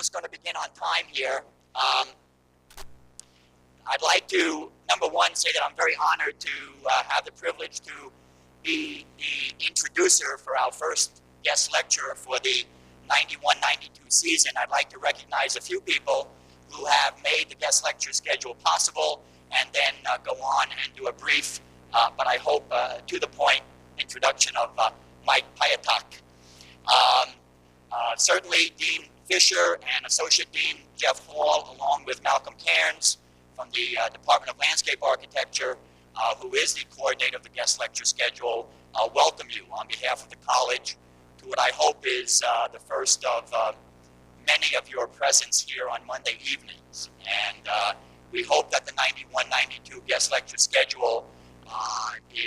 was going to begin on time here. I'd like to, number one, say that I'm very honored to have the privilege to be the introducer for our first guest lecturer for the 91-92 season. I'd like to recognize a few people who have made the guest lecture schedule possible, and then go on and do a brief, but I hope to the point, introduction of Mike Pyatok. Certainly Dean Fisher and Associate Dean Jeff Hall, along with Malcolm Cairns from the Department of Landscape Architecture, who is the coordinator of the guest lecture schedule, welcome you on behalf of the college to what I hope is the first of many of your presence here on Monday evenings. And we hope that the 91-92 guest lecture schedule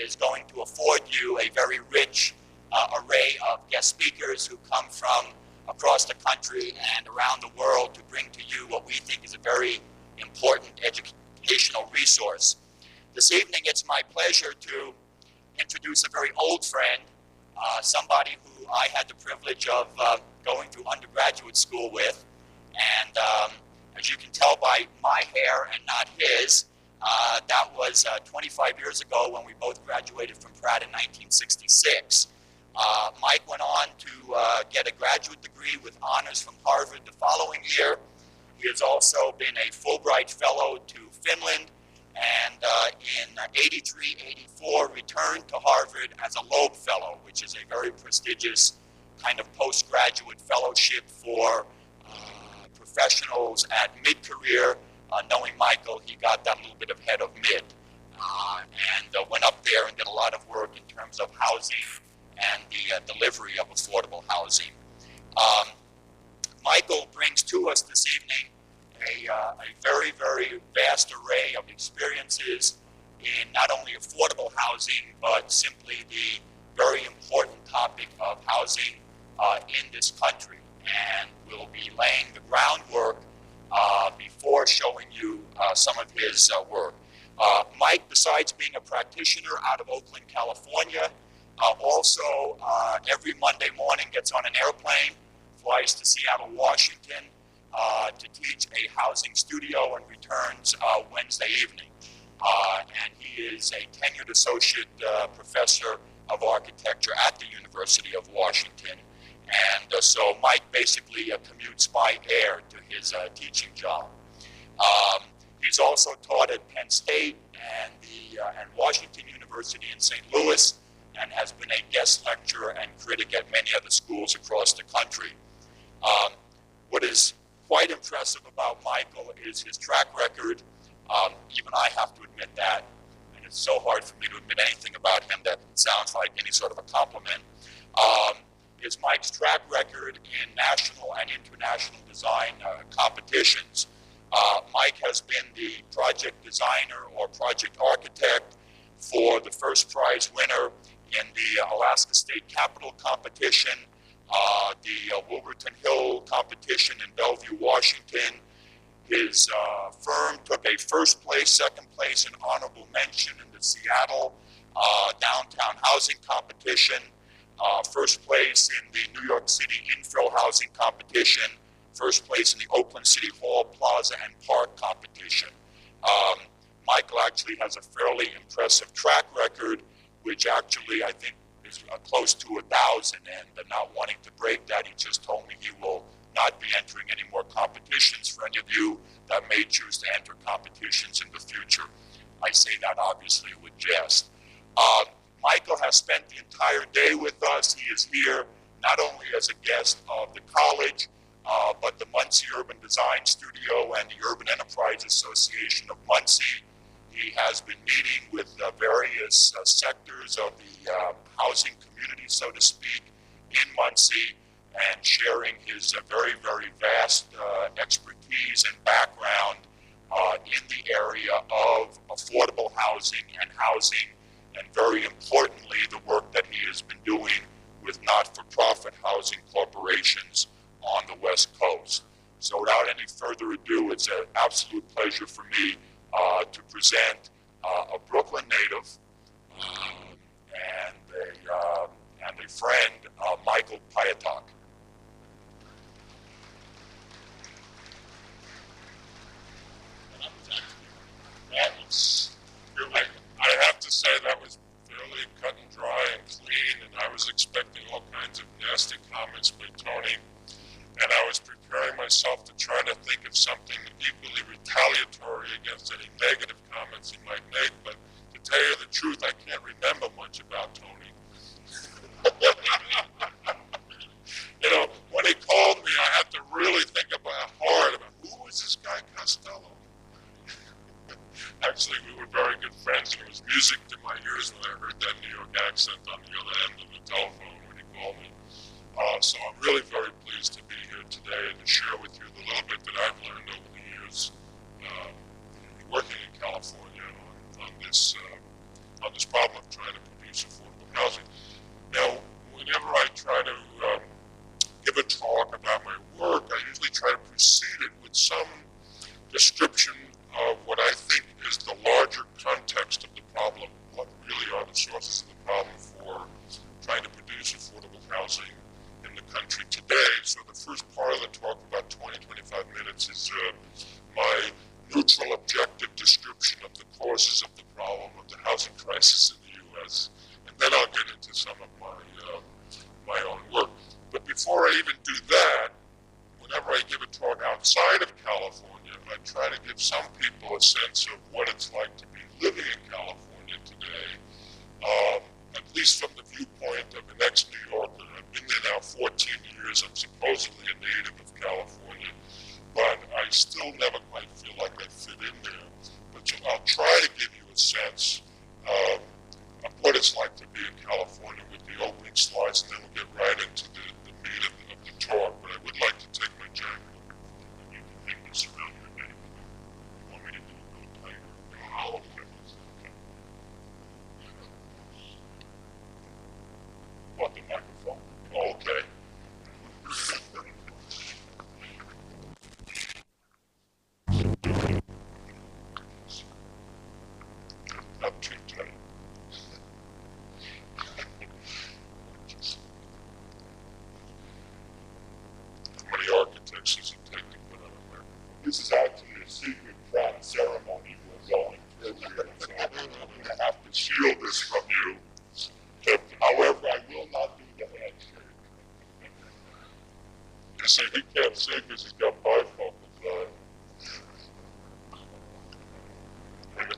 is going to afford you a very rich array of guest speakers who come from across the country and around the world to bring to you what we think is a very important educational resource. This evening, it's my pleasure to introduce a very old friend, somebody who I had the privilege of going through undergraduate school with. And as you can tell by my hair and not his, that was 25 years ago when we both graduated from Pratt in 1966. Mike went on to get a graduate degree with honors from Harvard the following year. He has also been a Fulbright Fellow to Finland, and in 83-84 returned to Harvard as a Loeb Fellow, which is a very prestigious kind of postgraduate fellowship for professionals at mid-career. Knowing Michael, he got that little bit ahead of mid, and went up there and did a lot of work in terms of housing and the delivery of affordable housing. Michael brings to us this evening a very, very vast array of experiences in not only affordable housing, but simply the very important topic of housing in this country. And we'll be laying the groundwork before showing you some of his work. Mike, besides being a practitioner out of Oakland, California, also every Monday morning gets on an airplane, flies to Seattle, Washington, to teach a housing studio, and returns Wednesday evening. And he is a tenured associate professor of architecture at the University of Washington. And so Mike basically commutes by air to his teaching job. He's also taught at Penn State and Washington University in St. Louis, and has been a guest lecturer and critic at many other schools across the country. What is quite impressive about Michael is his track record. Even I have to admit that, and it's so hard for me to admit anything about him that sounds like any sort of a compliment, is Mike's track record in national and international design competitions. Mike has been the project designer or project architect for the first prize winner in the Alaska State Capitol competition, the Wilburton Hill competition in Bellevue, Washington. His firm took a first place, second place, and honorable mention in the Seattle downtown housing competition, first place in the New York City infill housing competition, first place in the Oakland City Hall Plaza and Park competition. Michael actually has a fairly impressive track record, which actually I think is close to 1,000, and not wanting to break that, he just told me he will not be entering any more competitions for any of you that may choose to enter competitions in the future. I say that obviously with jest. Michael has spent the entire day with us. He is here not only as a guest of the college, but the Muncie Urban Design Studio and the Urban Enterprise Association of Muncie. He has been meeting with various sectors of the housing community, so to speak, in Muncie, and sharing his very, very vast expertise and background in the area of affordable housing, and very importantly, the work that he has been doing with not-for-profit housing corporations on the West Coast. So without any further ado, it's an absolute pleasure for me to present a Brooklyn native and a friend, Michael Pyatok. was expecting all kinds of nasty comments by Tony, and I was preparing myself to try to think of something equally retaliatory against any negative comments he might make, but to tell you the truth, I can't remember much about Tony. You know, when he called me, I had to really think about who is this guy Costello? Actually, we were very good friends, and it was music to my ears when I heard that New York accent on the other end of the telephone when he called me. So I'm really very pleased to be here today and to share with you the little bit that I've learned over the years working in California on this problem of trying to produce affordable housing. Now, whenever I try to give a talk about my work, I usually try to precede it with some description of what I think is the larger context of the problem, what really are the sources of the problem for trying to produce affordable housing in the country today. So the first part of the talk, about 20-25 minutes, is my neutral, objective description of the causes of the problem of the housing crisis in the U.S., and then I'll get into some of my own work. But before I even do that, whenever I give a talk outside of California, I try to give some people a sense of what it's like to be living in California today, at least from the viewpoint of an ex-New Yorker. I've been there now 14 years. I'm supposedly a native of California, but I still never quite feel like I fit in there. But I'll try to give you a sense of what it's like to be in California with the opening slides, and then we'll get right into the meat of the talk. But I would like to take my jacket off. You can think this around your neck. You want me to do it a little tighter? Oh, okay. What, the microphone? Oh, okay. Not too tight. How many architects does it take to put on a microphone? This is actually a secret crown ceremony we're going through. So I'm going to have to shield this from you. However, I will not do the handshake. You see, he can't see because he's got bifocals on. And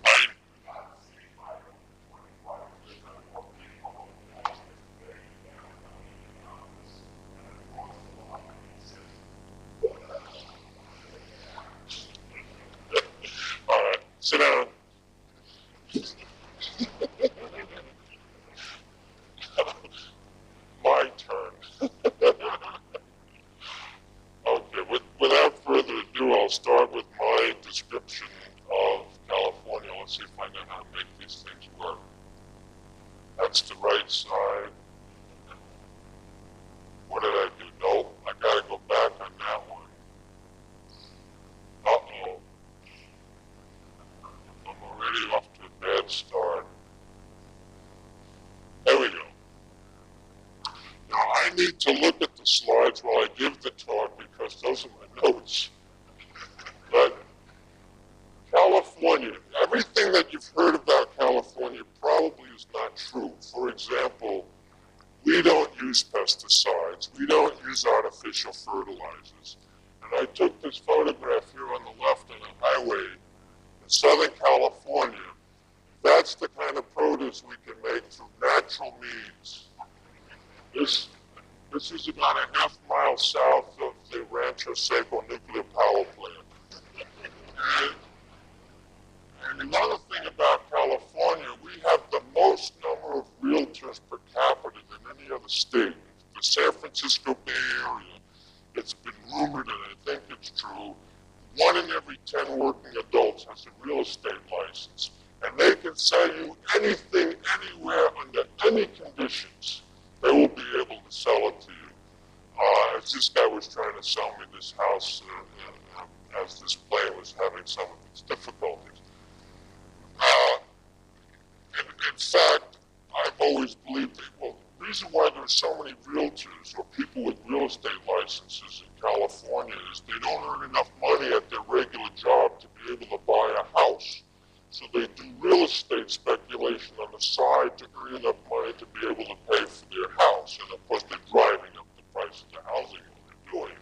all right, sit down. My turn. Okay, without further ado, I'll start with my description of California. Let's see if I know how to make these things work. That's the right side. What did I do? No, I gotta go back on that one. Uh-oh. I'm already off to a bad start. There we go. Now I need to look at the slides while I give the talk because those are my notes. But California, everything that you've heard about California probably is not true. For example, we don't use pesticides. We don't use artificial fertilizers. And I took this photograph here on the left on a highway in Southern California. That's the kind of produce we can make through natural means. This is about a half mile south of the Rancho Seco nuclear power plant. And another thing about California, we have the most number of realtors per capita than any other state. The San Francisco Bay Area, it's been rumored, and I think it's true, 1 in every 10 working adults has a real estate license. And they can sell you anything, anywhere, under any conditions. They will be able to sell it to you. As this guy was trying to sell me this house as this plane was having some of its difficulties. In fact, I've always believed that, well, the reason why there's so many realtors or people with real estate licenses in California is they don't earn enough money at their regular job to be able to buy a house. So they do real estate speculation on the side to earn enough money to be able to pay for their house, and of course they're driving up the price of the housing when they're doing it.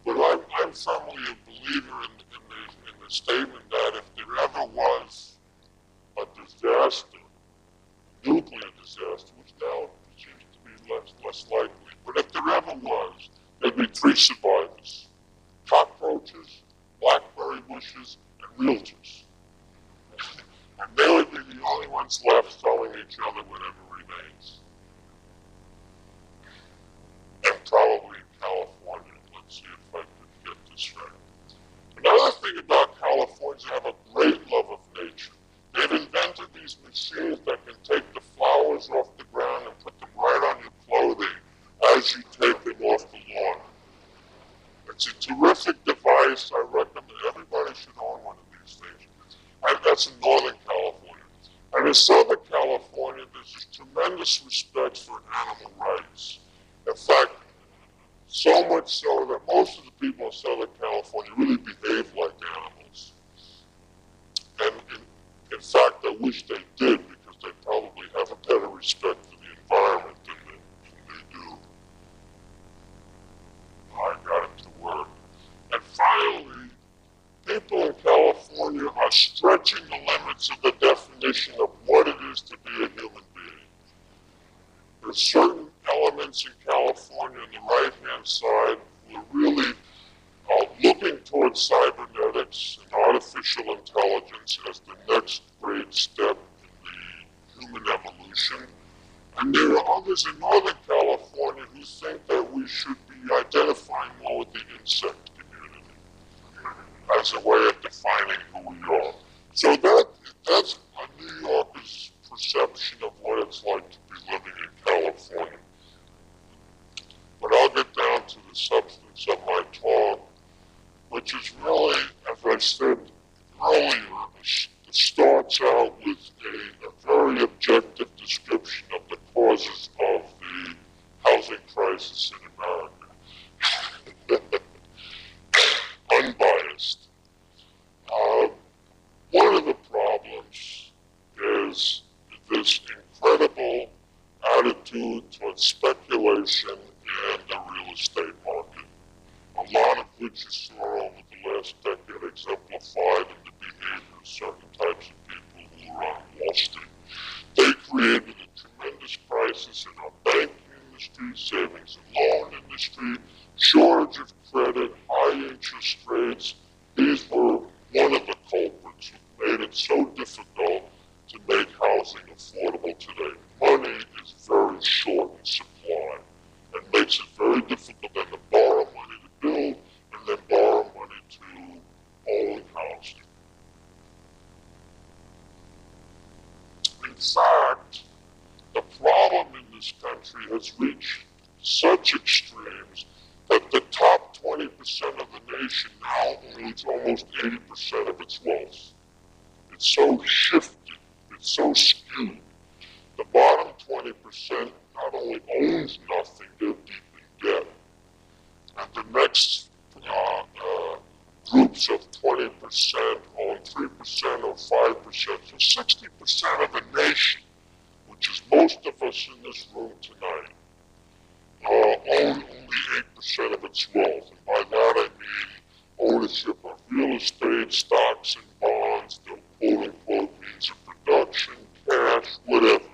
But I'm firmly a believer in the statement that if there ever was a disaster, nuclear disaster, which now seems to be less likely, but if there ever was, there'd be 3 survivors: cockroaches, blackberry bushes, and realtors. And they would be the only ones left selling each other whatever remains. And probably in California. Let's see if I can get this right. Another thing about Californians, they have a great love of nature. They've invented these machines that can take the flowers off the ground and put them right on your clothing as you take them off the lawn. It's a terrific device. I recommend everybody should own one of these things. And that's in Northern California. And in Southern California, there's this tremendous respect for animal rights. In fact, so much so that most of the people in Southern California really behave like animals. And in fact, I wish they did, because they probably have a better respect for the environment than they do. I got it to work. And finally, people in California are stretching the limits of the definition of what it is to be a human being. There's certain elements in California on the right-hand side who are really looking towards cybernetics and artificial intelligence as the next great step in the human evolution. And there are others in Northern California who think that we should be identifying more with the insect community as a way of defining who we are. So that's a New Yorker's perception of what it's like to be living in California. But I'll get down to the substance of my talk, which is really, as I said earlier, it starts out with a very objective description of the causes of the housing crisis in America. Unbiased. One of the problems is this incredible attitude towards speculation in the real estate market, a lot of which you saw over the last decade exemplified in the behavior of certain types of people who are on Wall Street. They created a tremendous crisis in our banking industry, savings and loan industry, shortage of credit, high interest rates. These were one of the culprits who made it so difficult to make housing affordable today. Money is very short in supply and makes it very difficult then to borrow money to build and then borrow money to own housing. In fact, the problem in this country has reached such extremes that the top 20% of the nation now owns almost 80% of its wealth. It's so shifted, it's so skewed. The bottom 20% not only owns nothing, they're deep in debt. And the next groups of 20% own 3% or 5%, so 60% of the nation, which is most of us in this room tonight, own only 8% of its wealth. And by that I mean ownership of real estate, stocks and bonds, the quote-unquote means of production, cash, whatever.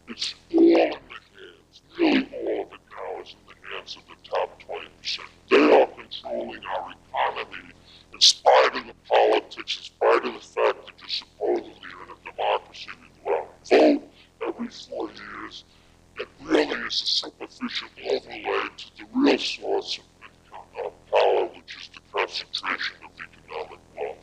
It's all in the hands, really all of it now is in the hands of the top 20%. They are controlling our economy in spite of the politics, in spite of the fact that you're supposedly in a democracy. You go out and vote every 4 years. It really is a superficial overlay to the real source of power, which is the concentration of economic wealth.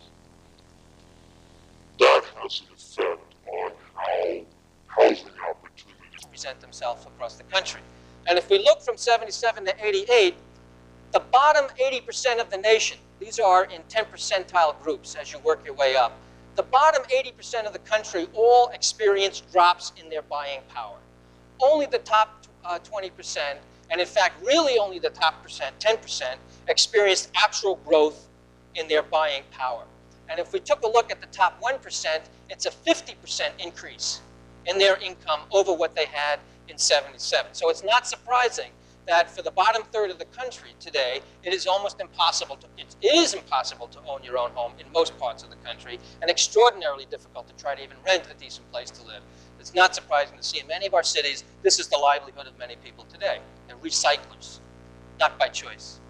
That has an effect on how housing opportunities present themselves across the country. And if we look from 77 to 88, the bottom 80% of the nation, these are in 10 percentile groups as you work your way up, the bottom 80% of the country all experienced drops in their buying power. Only the top 20%, and in fact, really only the top 10%, experienced actual growth in their buying power. And if we took a look at the top 1%, it's a 50% increase in their income over what they had in 77. So it's not surprising that for the bottom third of the country today, it is almost impossible to, it is impossible to own your own home in most parts of the country, and extraordinarily difficult to try to even rent a decent place to live. It's not surprising to see in many of our cities, this is the livelihood of many people today. They're recyclers, not by choice.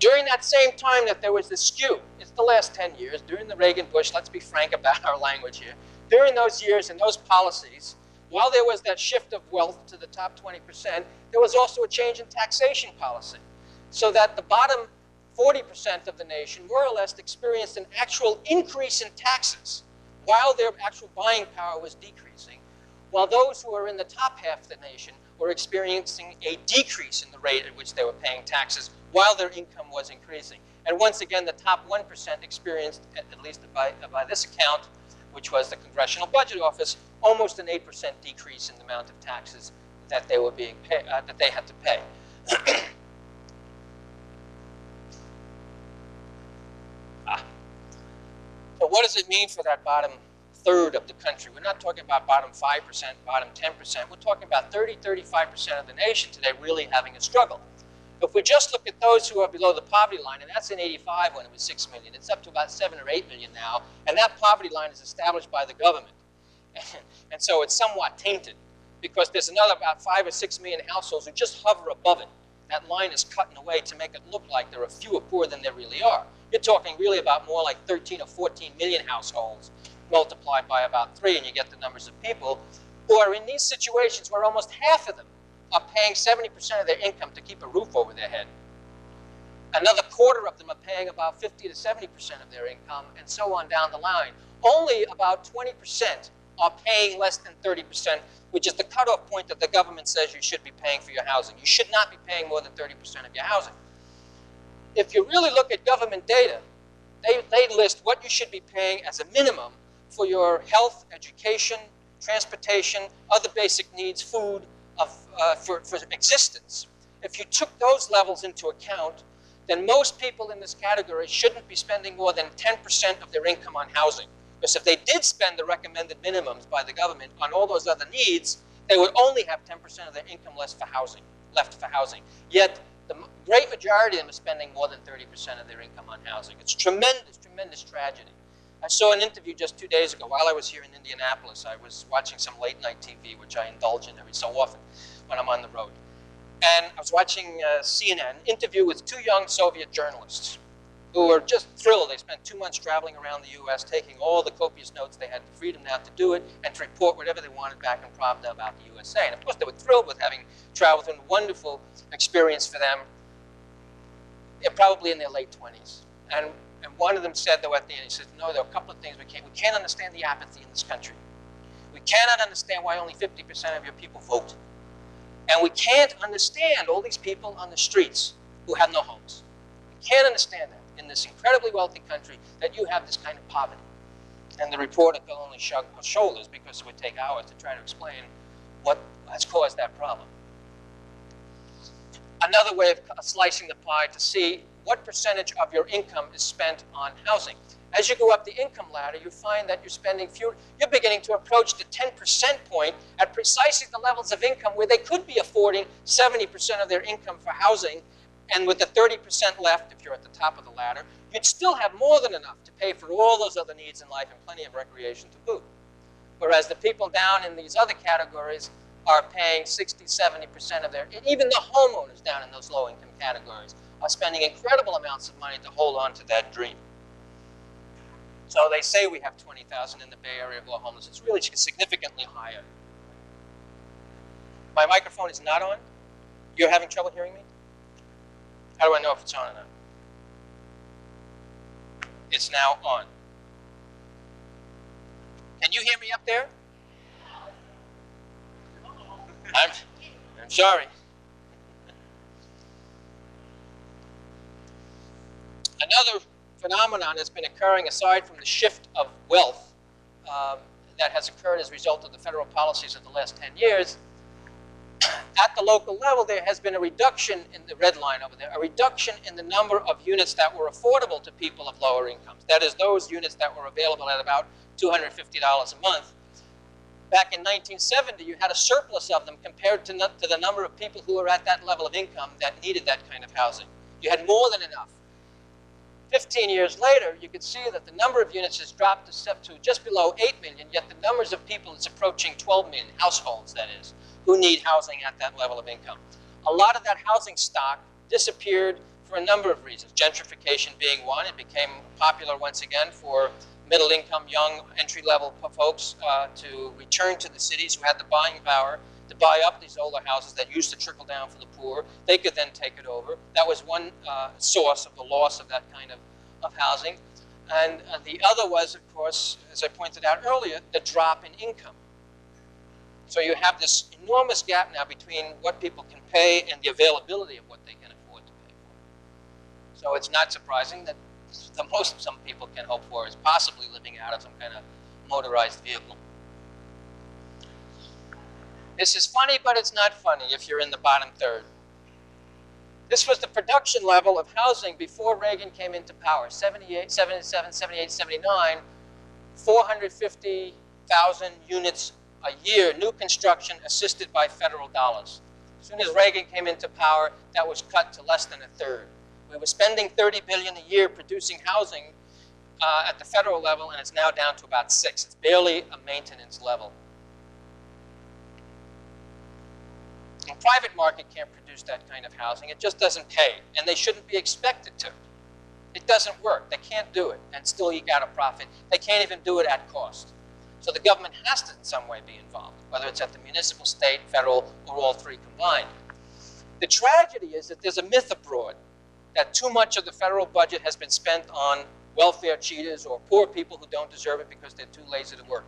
During that same time that there was this skew, it's the last 10 years, during the Reagan-Bush, let's be frank about our language here, during those years and those policies, while there was that shift of wealth to the top 20%, there was also a change in taxation policy, so that the bottom 40% of the nation more or less experienced an actual increase in taxes while their actual buying power was decreasing, while those who are in the top half of the nation were experiencing a decrease in the rate at which they were paying taxes while their income was increasing. And once again, the top 1% experienced, at least by this account, which was the Congressional Budget Office, almost an 8% decrease in the amount of taxes that they were being that they had to pay. But what does it mean for that bottom third of the country? We're not talking about bottom 5%, bottom 10%. We're talking about 30, 35% of the nation today really having a struggle. If we just look at those who are below the poverty line, and that's in 85 when it was 6 million, it's up to about 7 or 8 million now, and that poverty line is established by the government. And so it's somewhat tainted, because there's another about 5 or 6 million households who just hover above it. That line is cut in a way to make it look like there are fewer poor than there really are. You're talking really about more like 13 or 14 million households multiplied by about 3, and you get the numbers of people who are in these situations where almost half of them are paying 70% of their income to keep a roof over their head. Another quarter of them are paying about 50 to 70% of their income, and so on down the line. Only about 20% are paying less than 30%, which is the cutoff point that the government says you should be paying for your housing. You should not be paying more than 30% of your housing. If you really look at government data, they list what you should be paying as a minimum for your health, education, transportation, other basic needs, food, for existence. If you took those levels into account, then most people in this category shouldn't be spending more than 10% of their income on housing. Because if they did spend the recommended minimums by the government on all those other needs, they would only have 10% of their income left for housing. Yet the great majority of them are spending more than 30% of their income on housing. It's tremendous, tremendous tragedy. I saw an interview just 2 days ago while I was here in Indianapolis. I was watching some late night TV, which I indulge in every so often when I'm on the road. And I was watching CNN, interview with 2 young Soviet journalists who were just thrilled. They spent 2 months traveling around the US, taking all the copious notes. They had the freedom now to do it and to report whatever they wanted back in Pravda about the USA. And of course, they were thrilled with having traveled, and a wonderful experience for them. They're probably in their late 20s. And one of them said, though, at the end, he said, no, there are a couple of things we can't understand the apathy in this country. We cannot understand why only 50% of your people vote. And we can't understand all these people on the streets who have no homes. We can't understand that in this incredibly wealthy country that you have this kind of poverty. And the reporter could only shrug her shoulders because it would take hours to try to explain what has caused that problem. Another way of slicing the pie to see what percentage of your income is spent on housing. As you go up the income ladder, you find that you're spending fewer. You're beginning to approach the 10% point at precisely the levels of income where they could be affording 70% of their income for housing, and with the 30% left, if you're at the top of the ladder, you'd still have more than enough to pay for all those other needs in life and plenty of recreation to boot. Whereas the people down in these other categories are paying 60, 70% of their, and even the homeowners down in those low-income categories are spending incredible amounts of money to hold on to that dream. So they say we have 20,000 in the Bay Area who are homeless. It's really significantly higher. My microphone is not on? You're having trouble hearing me? How do I know if it's on or not? It's now on. Can you hear me up there? I'm sorry. Another phenomenon that's been occurring aside from the shift of wealth that has occurred as a result of the federal policies of the last 10 years, at the local level there has been a reduction in the red line over there, a reduction in the number of units that were affordable to people of lower incomes. That is, those units that were available at about $250 a month. Back in 1970, you had a surplus of them compared to the number of people who were at that level of income that needed that kind of housing. You had more than enough. 15 years later, you could see that the number of units has dropped to just below 8 million, yet the numbers of people is approaching 12 million, households that is, who need housing at that level of income. A lot of that housing stock disappeared for a number of reasons. Gentrification being one. It became popular once again for middle-income, young, entry-level folks to return to the cities who had the buying power to buy up these older houses that used to trickle down for the poor. They could then take it over. That was one source of the loss of that kind of housing. And the other was, of course, as I pointed out earlier, the drop in income. So you have this enormous gap now between what people can pay and the availability of what they can afford to pay for. So it's not surprising that the most some people can hope for is possibly living out of some kind of motorized vehicle. This is funny, but it's not funny if you're in the bottom third. This was the production level of housing before Reagan came into power. 78, 77, 78, 79, 450,000 units a year, new construction assisted by federal dollars. As soon as Reagan came into power, that was cut to less than a third. We were spending $30 billion a year producing housing at the federal level, and it's now down to about 6. It's barely a maintenance level. The private market can't produce that kind of housing. It just doesn't pay, and they shouldn't be expected to. It doesn't work. They can't do it and still eke out a profit. They can't even do it at cost. So the government has to in some way be involved, whether it's at the municipal, state, federal, or all three combined. The tragedy is that there's a myth abroad that too much of the federal budget has been spent on welfare cheaters or poor people who don't deserve it because they're too lazy to work.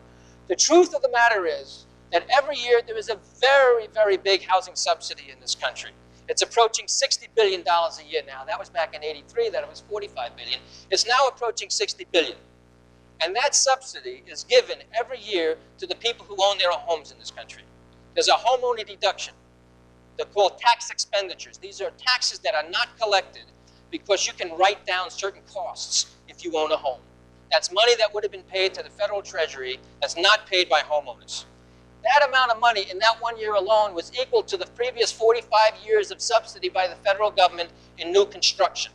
The truth of the matter is that every year there is a very, very big housing subsidy in this country. It's approaching $60 billion a year now. That was back in '83, that it was $45 billion. It's now approaching $60 billion. And that subsidy is given every year to the people who own their own homes in this country. There's a homeowner deduction. They're called tax expenditures. These are taxes that are not collected because you can write down certain costs if you own a home. That's money that would have been paid to the federal treasury that's not paid by homeowners. That amount of money in that 1 year alone was equal to the previous 45 years of subsidy by the federal government in new construction.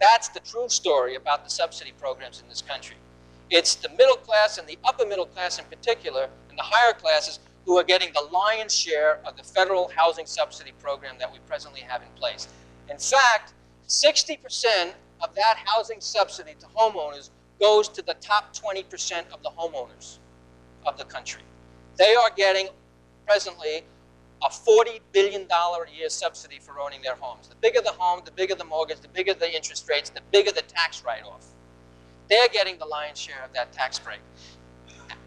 That's the true story about the subsidy programs in this country. It's the middle class and the upper middle class in particular, and the higher classes, who are getting the lion's share of the federal housing subsidy program that we presently have in place. In fact, 60% of that housing subsidy to homeowners goes to the top 20% of the homeowners of the country. They are getting, presently, a $40 billion a year subsidy for owning their homes. The bigger the home, the bigger the mortgage, the bigger the interest rates, the bigger the tax write-off. They're getting the lion's share of that tax break.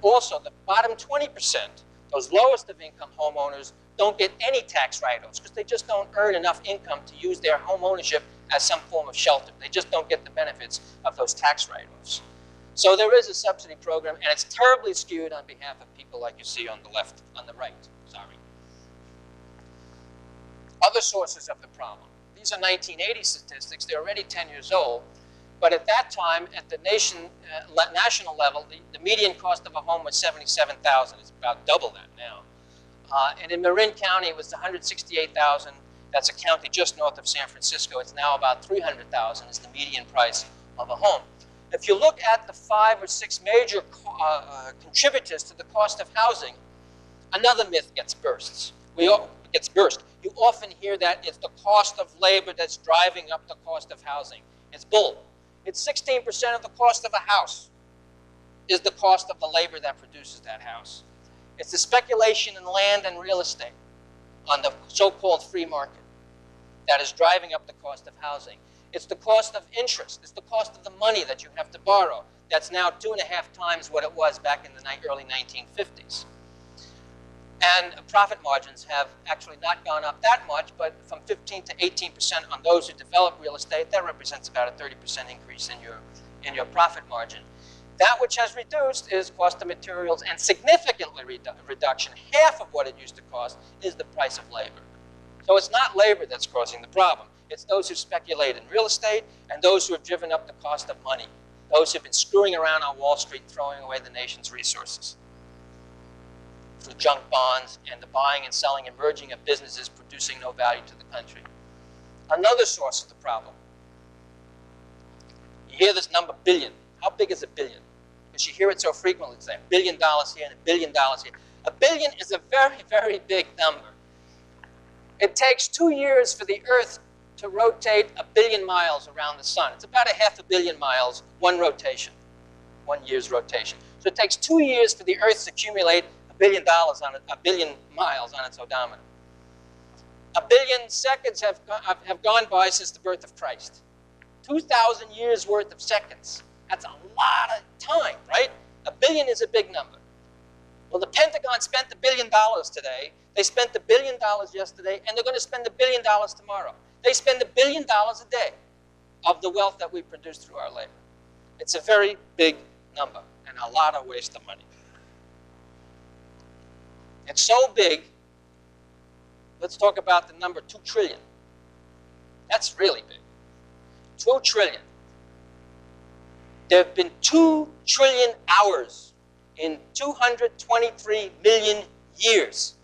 Also, the bottom 20%, those lowest of income homeowners, don't get any tax write-offs because they just don't earn enough income to use their home ownership as some form of shelter. They just don't get the benefits of those tax write-offs. So there is a subsidy program, and it's terribly skewed on behalf of people like you see on the left, on the right, sorry. Other sources of the problem. These are 1980 statistics. They're already 10 years old. But at that time, at the national level, the median cost of a home was $77,000. It's about double that now. And in Marin County, it was $168,000. That's a county just north of San Francisco. It's now about $300,000 is the median price of a home. If you look at the 5 or 6 major contributors to the cost of housing, another myth gets burst. You often hear that it's the cost of labor that's driving up the cost of housing. It's bull. It's 16% of the cost of a house is the cost of the labor that produces that house. It's the speculation in land and real estate on the so-called free market that is driving up the cost of housing. It's the cost of interest. It's the cost of the money that you have to borrow. That's now 2.5 times what it was back in the early 1950s. And profit margins have actually not gone up that much, but from 15 to 18% on those who develop real estate, that represents about a 30% increase in your profit margin. That which has reduced is cost of materials, and significantly reduction. Half of what it used to cost is the price of labor. So it's not labor that's causing the problem. It's those who speculate in real estate and those who have driven up the cost of money. Those who have been screwing around on Wall Street, throwing away the nation's resources. through junk bonds and the buying and selling and merging of businesses producing no value to the country. Another source of the problem. You hear this number, billion. How big is a billion? Because you hear it so frequently. It's like $1 billion here and $1 billion here. A billion is a very, very big number. It takes 2 years for the Earth to rotate 1 billion miles around the sun. It's about 500 million miles, one rotation, 1 year's rotation. So it takes 2 years for the Earth to accumulate $1 billion on it, 1 billion miles on its odometer. 1 billion seconds have gone by since the birth of Christ. 2,000 years worth of seconds. That's a lot of time, right? 1 billion is a big number. Well, the Pentagon spent $1 billion today. They spent $1 billion yesterday, and they're going to spend $1 billion tomorrow. They spend $1 billion a day of the wealth that we produce through our labor. It's a very big number and a lot of waste of money. It's so big, let's talk about the number 2 trillion. That's really big. 2 trillion. There have been 2 trillion hours in 223 million years.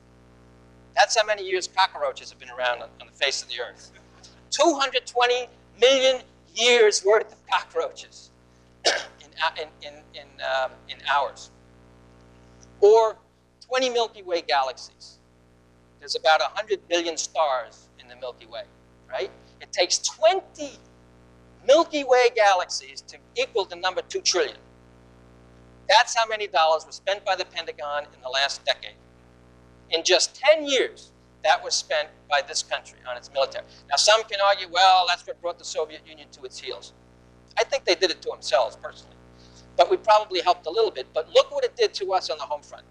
That's how many years cockroaches have been around on the face of the earth. 220 million years worth of cockroaches in hours. Or 20 Milky Way galaxies. There's about 100 billion stars in the Milky Way, right? It takes 20 Milky Way galaxies to equal the number 2 trillion. That's how many dollars were spent by the Pentagon in the last decade. In just 10 years, that was spent by this country on its military. Now, some can argue, well, that's what brought the Soviet Union to its heels. I think they did it to themselves, personally. But we probably helped a little bit. But look what it did to us on the home front.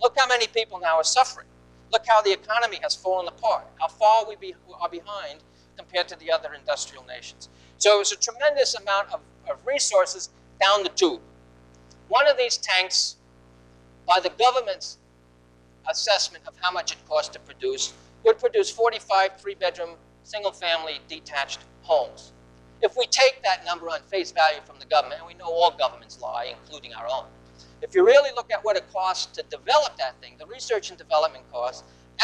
Look how many people now are suffering. Look how the economy has fallen apart, how far we are behind compared to the other industrial nations. So it was a tremendous amount of resources down the tube. One of these tanks, by the government's assessment of how much it costs to produce, would produce 45 3-bedroom, single-family, detached homes. If we take that number on face value from the government, and we know all governments lie, including our own, if you really look at what it costs to develop that thing, the research and development costs,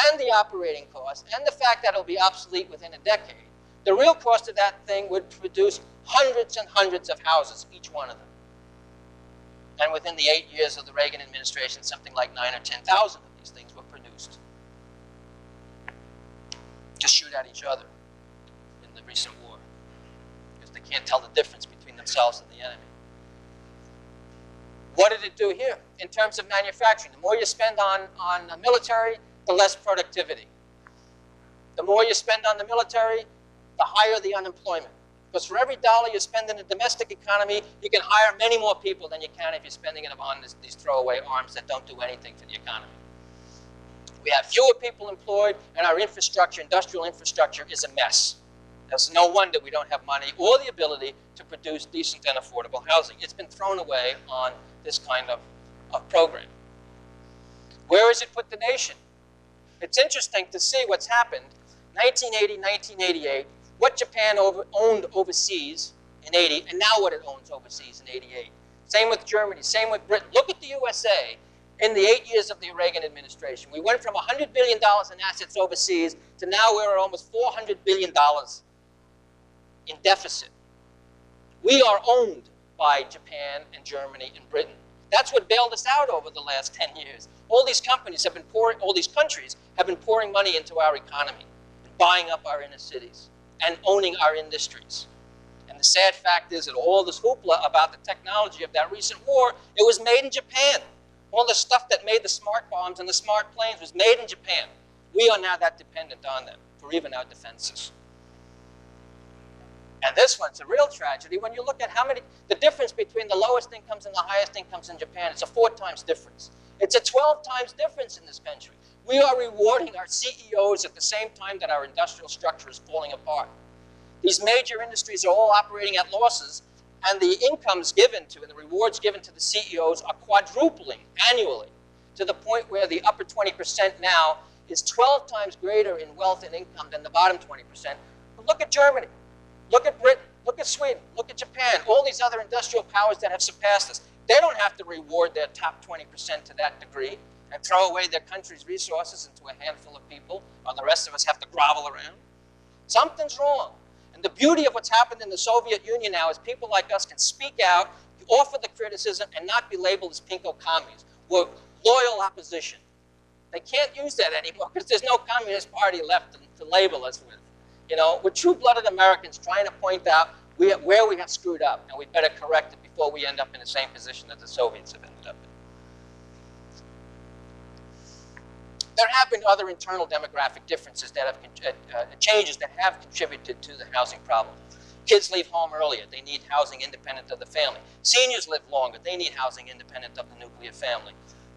and the operating costs, and the fact that it'll be obsolete within a decade, the real cost of that thing would produce hundreds and hundreds of houses, each one of them. And within the 8 years of the Reagan administration, something like 9,000 or 10,000 of these things were produced to shoot at each other in the recent war, because they can't tell the difference between themselves and the enemy. What did it do here in terms of manufacturing? The more you spend on the military, the less productivity. The more you spend on the military, the higher the unemployment. Because for every dollar you spend in the domestic economy, you can hire many more people than you can if you're spending it on these throwaway arms that don't do anything for the economy. We have fewer people employed, and our infrastructure, industrial infrastructure, is a mess. There's no wonder we don't have money or the ability to produce decent and affordable housing. It's been thrown away on this kind of program. Where has it put the nation? It's interesting to see what's happened. 1980, 1988, what Japan owned overseas in 80, and now what it owns overseas in 88. Same with Germany, same with Britain. Look at the USA in the 8 years of the Reagan administration. We went from $100 billion in assets overseas to now we're at almost $400 billion in deficit. We are owned by Japan and Germany and Britain. That's what bailed us out over the last 10 years. All these companies have been pouring, all these countries have been pouring money into our economy, and buying up our inner cities, and owning our industries. And the sad fact is that all this hoopla about the technology of that recent war, it was made in Japan. All the stuff that made the smart bombs and the smart planes was made in Japan. We are now that dependent on them for even our defenses. And this one's a real tragedy when you look at the difference between the lowest incomes and the highest incomes in Japan. It's a 4 times difference. It's a 12 times difference in this country. We are rewarding our CEOs at the same time that our industrial structure is falling apart. These major industries are all operating at losses, and the incomes given to and the rewards given to the CEOs are quadrupling annually to the point where the upper 20% now is 12 times greater in wealth and income than the bottom 20%. But look at Germany. Look at Britain, look at Sweden, look at Japan, all these other industrial powers that have surpassed us. They don't have to reward their top 20% to that degree and throw away their country's resources into a handful of people, while the rest of us have to grovel around? Something's wrong. And the beauty of what's happened in the Soviet Union now is people like us can speak out, offer the criticism, and not be labeled as pinko commies. We're loyal opposition. They can't use that anymore because there's no Communist Party left to label us with. You know, we're true-blooded Americans trying to point out where we have screwed up, and we better correct it before we end up in the same position that the Soviets have ended up in. There have been other internal demographic differences that have changes that have contributed to the housing problem. Kids leave home earlier. They need housing independent of the family. Seniors live longer. They need housing independent of the nuclear family.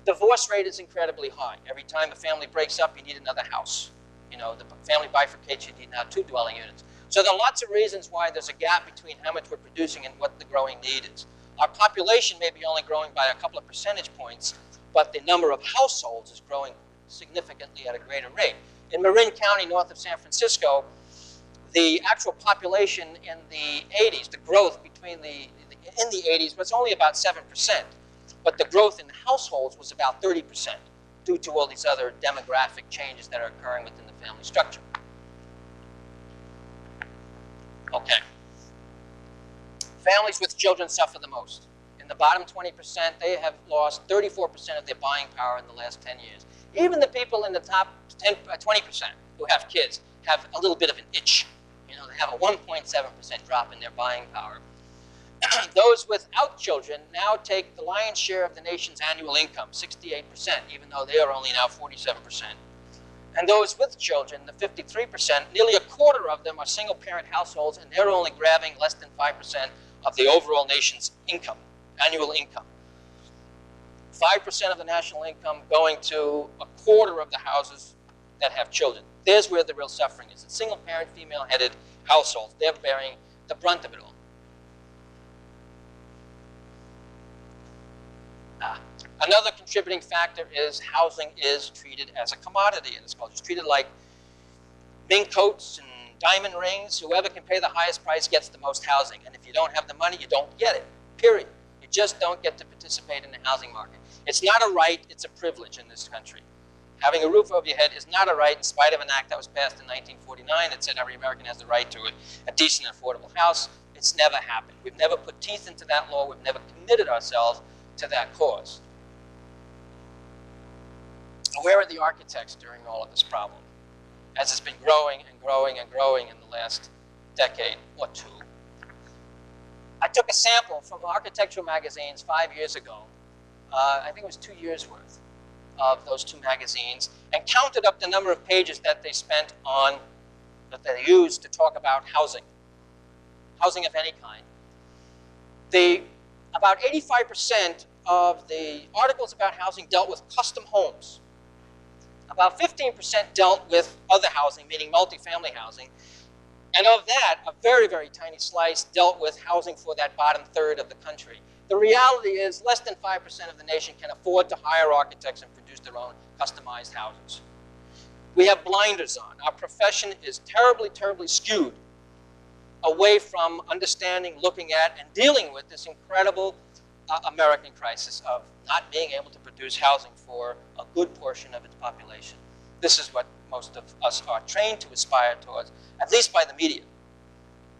Divorce rate is incredibly high. Every time a family breaks up, you need another house. You know, the family bifurcates, you need now 2 dwelling units. So there are lots of reasons why there's a gap between how much we're producing and what the growing need is. Our population may be only growing by a couple of percentage points, but the number of households is growing significantly at a greater rate. In Marin County, north of San Francisco, the actual population in the 80s, the growth in the 80s was only about 7%, but the growth in the households was about 30% due to all these other demographic changes that are occurring within the family structure. Okay. Families with children suffer the most. In the bottom 20%, they have lost 34% of their buying power in the last 10 years. Even the people in the top 20% who have kids have a little bit of an itch. You know, they have a 1.7% drop in their buying power. Those without children now take the lion's share of the nation's annual income, 68%, even though they are only now 47%. And those with children, the 53%, nearly a quarter of them are single-parent households, and they're only grabbing less than 5% of the overall nation's income, annual income. 5% of the national income going to a quarter of the houses that have children. There's where the real suffering is. The single-parent, female-headed households, they're bearing the brunt of it all. Another contributing factor is housing is treated as a commodity in this culture. It's treated like mink coats and diamond rings. Whoever can pay the highest price gets the most housing. And if you don't have the money, you don't get it, period. You just don't get to participate in the housing market. It's not a right, it's a privilege in this country. Having a roof over your head is not a right in spite of an act that was passed in 1949 that said every American has the right to a decent and affordable house. It's never happened. We've never put teeth into that law. We've never committed ourselves to that cause. Where are the architects during all of this problem? As it's been growing and growing and growing in the last decade or two. I took a sample from architectural magazines 5 years ago. I think it was 2 years worth of those 2 magazines, and counted up the number of pages that they spent on, that they used to talk about housing of any kind. About 85% of the articles about housing dealt with custom homes. About 15% dealt with other housing, meaning multifamily housing. And of that, a very, very tiny slice dealt with housing for that bottom third of the country. The reality is less than 5% of the nation can afford to hire architects and produce their own customized houses. We have blinders on. Our profession is terribly, terribly skewed away from understanding, looking at, and dealing with this incredible American crisis of not being able to produce housing for a good portion of its population. This is what most of us are trained to aspire towards, at least by the media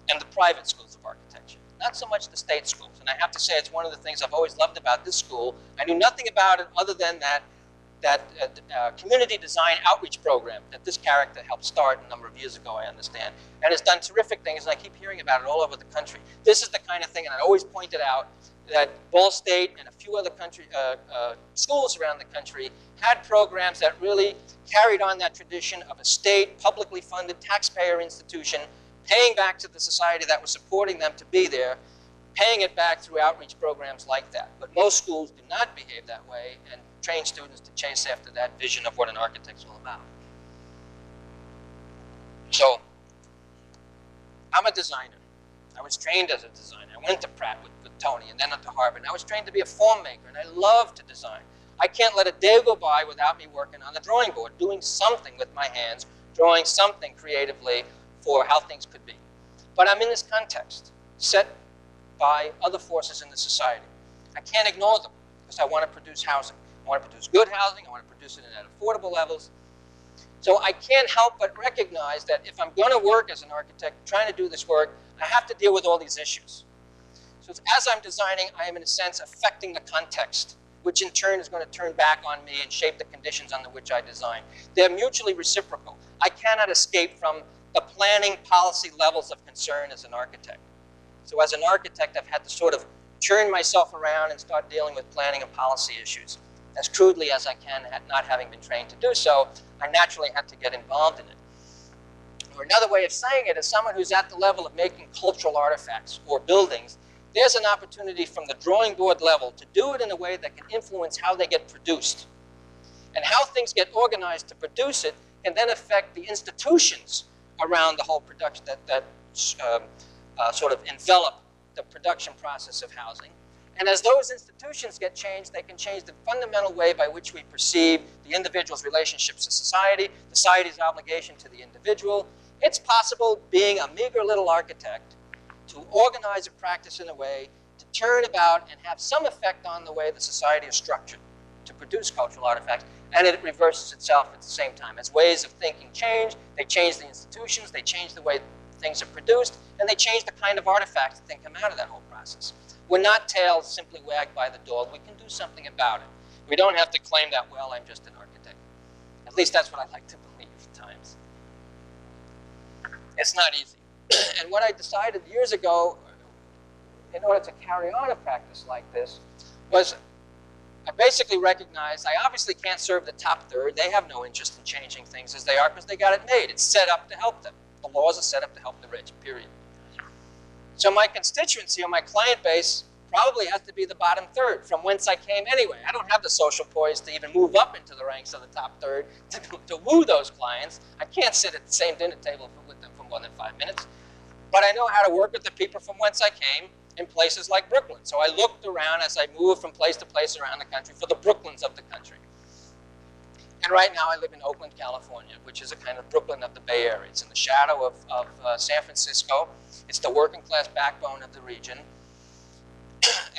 and the private schools of architecture. Not so much the state schools. And I have to say it's one of the things I've always loved about this school. I knew nothing about it other than that community design outreach program that this character helped start a number of years ago, I understand. And it's done terrific things, and I keep hearing about it all over the country. This is the kind of thing, and I always pointed out, that Ball State and a few other schools around the country had programs that really carried on that tradition of a state, publicly funded, taxpayer institution, paying back to the society that was supporting them to be there, paying it back through outreach programs like that. But most schools do not behave that way and train students to chase after that vision of what an architect's all about. So, I'm a designer. I was trained as a designer. I went to Pratt with Tony and then to Harvard. And I was trained to be a form maker, and I love to design. I can't let a day go by without me working on the drawing board, doing something with my hands, drawing something creatively for how things could be. But I'm in this context, set by other forces in the society. I can't ignore them because I want to produce housing. I want to produce good housing. I want to produce it at affordable levels. So I can't help but recognize that if I'm going to work as an architect, trying to do this work, I have to deal with all these issues. So as I'm designing, I am in a sense affecting the context, which in turn is going to turn back on me and shape the conditions under which I design. They're mutually reciprocal. I cannot escape from the planning policy levels of concern as an architect. So as an architect, I've had to sort of turn myself around and start dealing with planning and policy issues as crudely as I can, not having been trained to do so. I naturally had to get involved in it. Or another way of saying it is someone who's at the level of making cultural artifacts or buildings, there's an opportunity from the drawing board level to do it in a way that can influence how they get produced. And how things get organized to produce it can then affect the institutions around the whole production that sort of envelop the production process of housing. And as those institutions get changed, they can change the fundamental way by which we perceive the individual's relationships to society, society's obligation to the individual. It's possible, being a meager little architect, to organize a practice in a way to turn about and have some effect on the way the society is structured to produce cultural artifacts, and it reverses itself at the same time. As ways of thinking change, they change the institutions, they change the way things are produced, and they change the kind of artifacts that then come out of that whole process. We're not tails simply wagged by the dog. We can do something about it. We don't have to claim that, well, I'm just an architect. At least that's what I like to believe at times. It's not easy. And what I decided years ago, in order to carry on a practice like this, was I basically recognized I obviously can't serve the top third. They have no interest in changing things as they are because they got it made. It's set up to help them. The laws are set up to help the rich, period. So my constituency or my client base probably has to be the bottom third, from whence I came anyway. I don't have the social poise to even move up into the ranks of the top third to woo those clients. I can't sit at the same dinner table with them for more than 5 minutes. But I know how to work with the people from whence I came in places like Brooklyn. So I looked around as I moved from place to place around the country for the Brooklyns of the country. And right now I live in Oakland, California, which is a kind of Brooklyn of the Bay Area. It's in the shadow of San Francisco. It's the working class backbone of the region.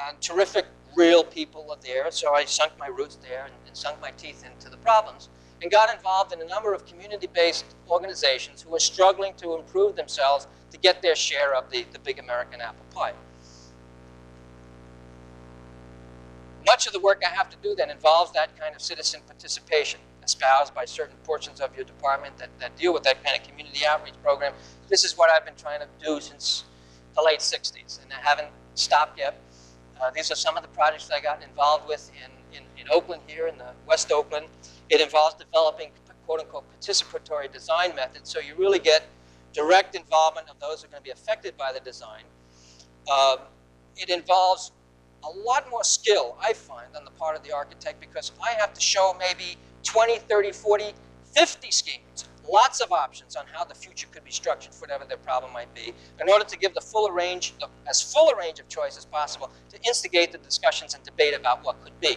And terrific, real people are there. So I sunk my roots there and sunk my teeth into the problems and got involved in a number of community-based organizations who were struggling to improve themselves to get their share of the big American apple pie. Much of the work I have to do then involves that kind of citizen participation espoused by certain portions of your department that deal with that kind of community outreach program. This is what I've been trying to do since the late 60s, and I haven't stopped yet. These are some of the projects that I got involved with in Oakland here, in the West Oakland. It involves developing quote-unquote participatory design methods, so you really get direct involvement of those who are going to be affected by the design. It involves a lot more skill, I find, on the part of the architect because I have to show maybe 20, 30, 40, 50 schemes, lots of options on how the future could be structured for whatever their problem might be, in order to give the full range, as full a range of choice as possible to instigate the discussions and debate about what could be,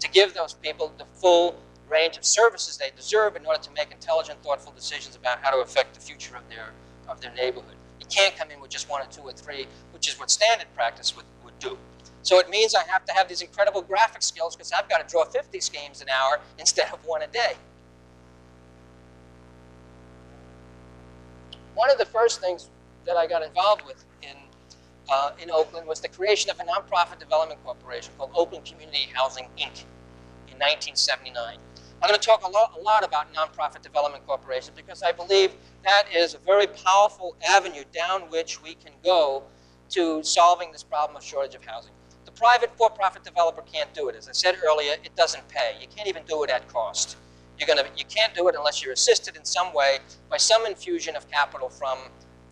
to give those people the full range of services they deserve in order to make intelligent, thoughtful decisions about how to affect the future of their neighborhood. You can't come in with just 1 or 2 or 3, which is what standard practice would do. So it means I have to have these incredible graphic skills because I've got to draw 50 schemes an hour instead of 1 a day. One of the first things that I got involved with in Oakland was the creation of a nonprofit development corporation called Oakland Community Housing, Inc. in 1979. I'm going to talk a lot about nonprofit development corporations because I believe that is a very powerful avenue down which we can go to solving this problem of shortage of housing. The private for-profit developer can't do it. As I said earlier, it doesn't pay. You can't even do it at cost. You can't do it unless you're assisted in some way by some infusion of capital from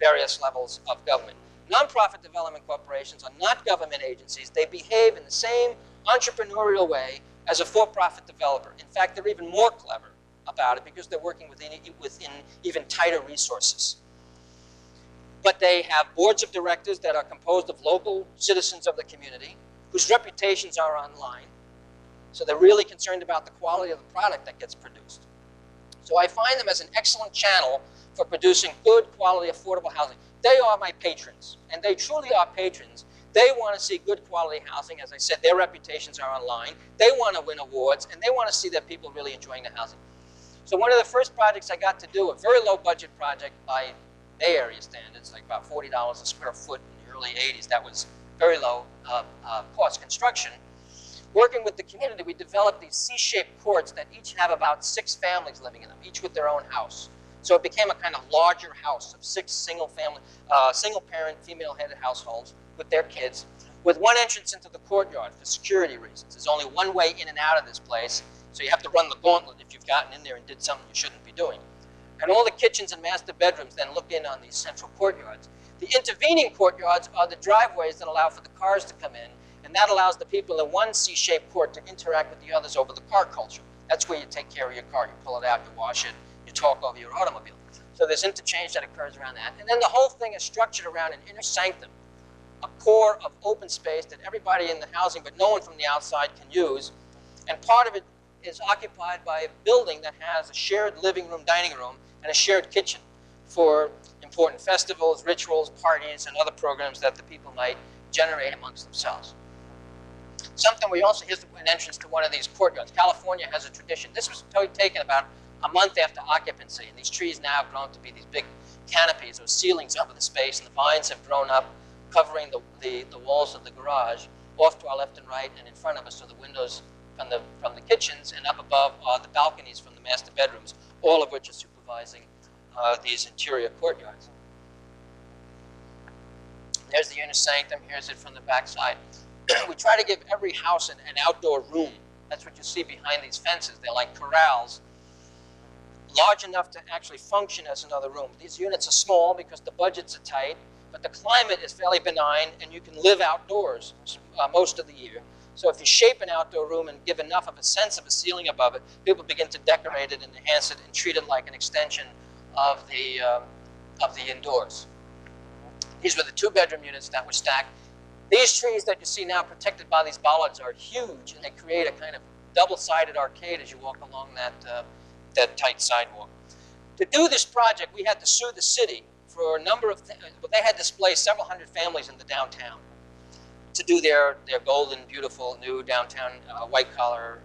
various levels of government. Nonprofit development corporations are not government agencies. They behave in the same entrepreneurial way as a for-profit developer. In fact, they're even more clever about it because they're working within even tighter resources. But they have boards of directors that are composed of local citizens of the community whose reputations are online. So they're really concerned about the quality of the product that gets produced. So I find them as an excellent channel for producing good quality, affordable housing. They are my patrons, and they truly are patrons. They want to see good quality housing. As I said, their reputations are online. They want to win awards, and they want to see that people really enjoying the housing. So one of the first projects I got to do, a very low budget project by Bay Area standards, like about $40 a square foot in the early 80s. That was very low cost construction. Working with the community, we developed these C-shaped courts that each have about 6 families living in them, each with their own house. So it became a kind of larger house of 6 single-parent, female-headed households with their kids, with one entrance into the courtyard for security reasons. There's only one way in and out of this place, so you have to run the gauntlet if you've gotten in there and did something you shouldn't be doing. And all the kitchens and master bedrooms then look in on these central courtyards. The intervening courtyards are the driveways that allow for the cars to come in, and that allows the people in one C-shaped court to interact with the others over the car culture. That's where you take care of your car. You pull it out, you wash it, you talk over your automobile. So there's interchange that occurs around that. And then the whole thing is structured around an inner sanctum, a core of open space that everybody in the housing, but no one from the outside, can use. And part of it is occupied by a building that has a shared living room, dining room, and a shared kitchen for important festivals, rituals, parties, and other programs that the people might generate amongst themselves. Something we also, here's an entrance to one of these courtyards. California has a tradition. This was taken about a month after occupancy, and these trees now have grown to be these big canopies or ceilings over the space, and the vines have grown up, covering the walls of the garage. Off to our left and right, and in front of us are the windows from the kitchens, and up above are the balconies from the master bedrooms, all of which are supervising these interior courtyards. There's the inner sanctum. Here's it from the backside. We try to give every house an outdoor room. That's what you see behind these fences. They're like corrals, large enough to actually function as another room. These units are small because the budgets are tight, but the climate is fairly benign, and you can live outdoors most of the year. So if you shape an outdoor room and give enough of a sense of a ceiling above it, people begin to decorate it and enhance it and treat it like an extension of the indoors. These were the 2-bedroom units that were stacked. These trees that you see now protected by these bollards are huge, and they create a kind of double-sided arcade as you walk along that tight sidewalk. To do this project, we had to sue the city for a number of things. They had displaced several hundred families in the downtown to do their golden, beautiful, new downtown white-collar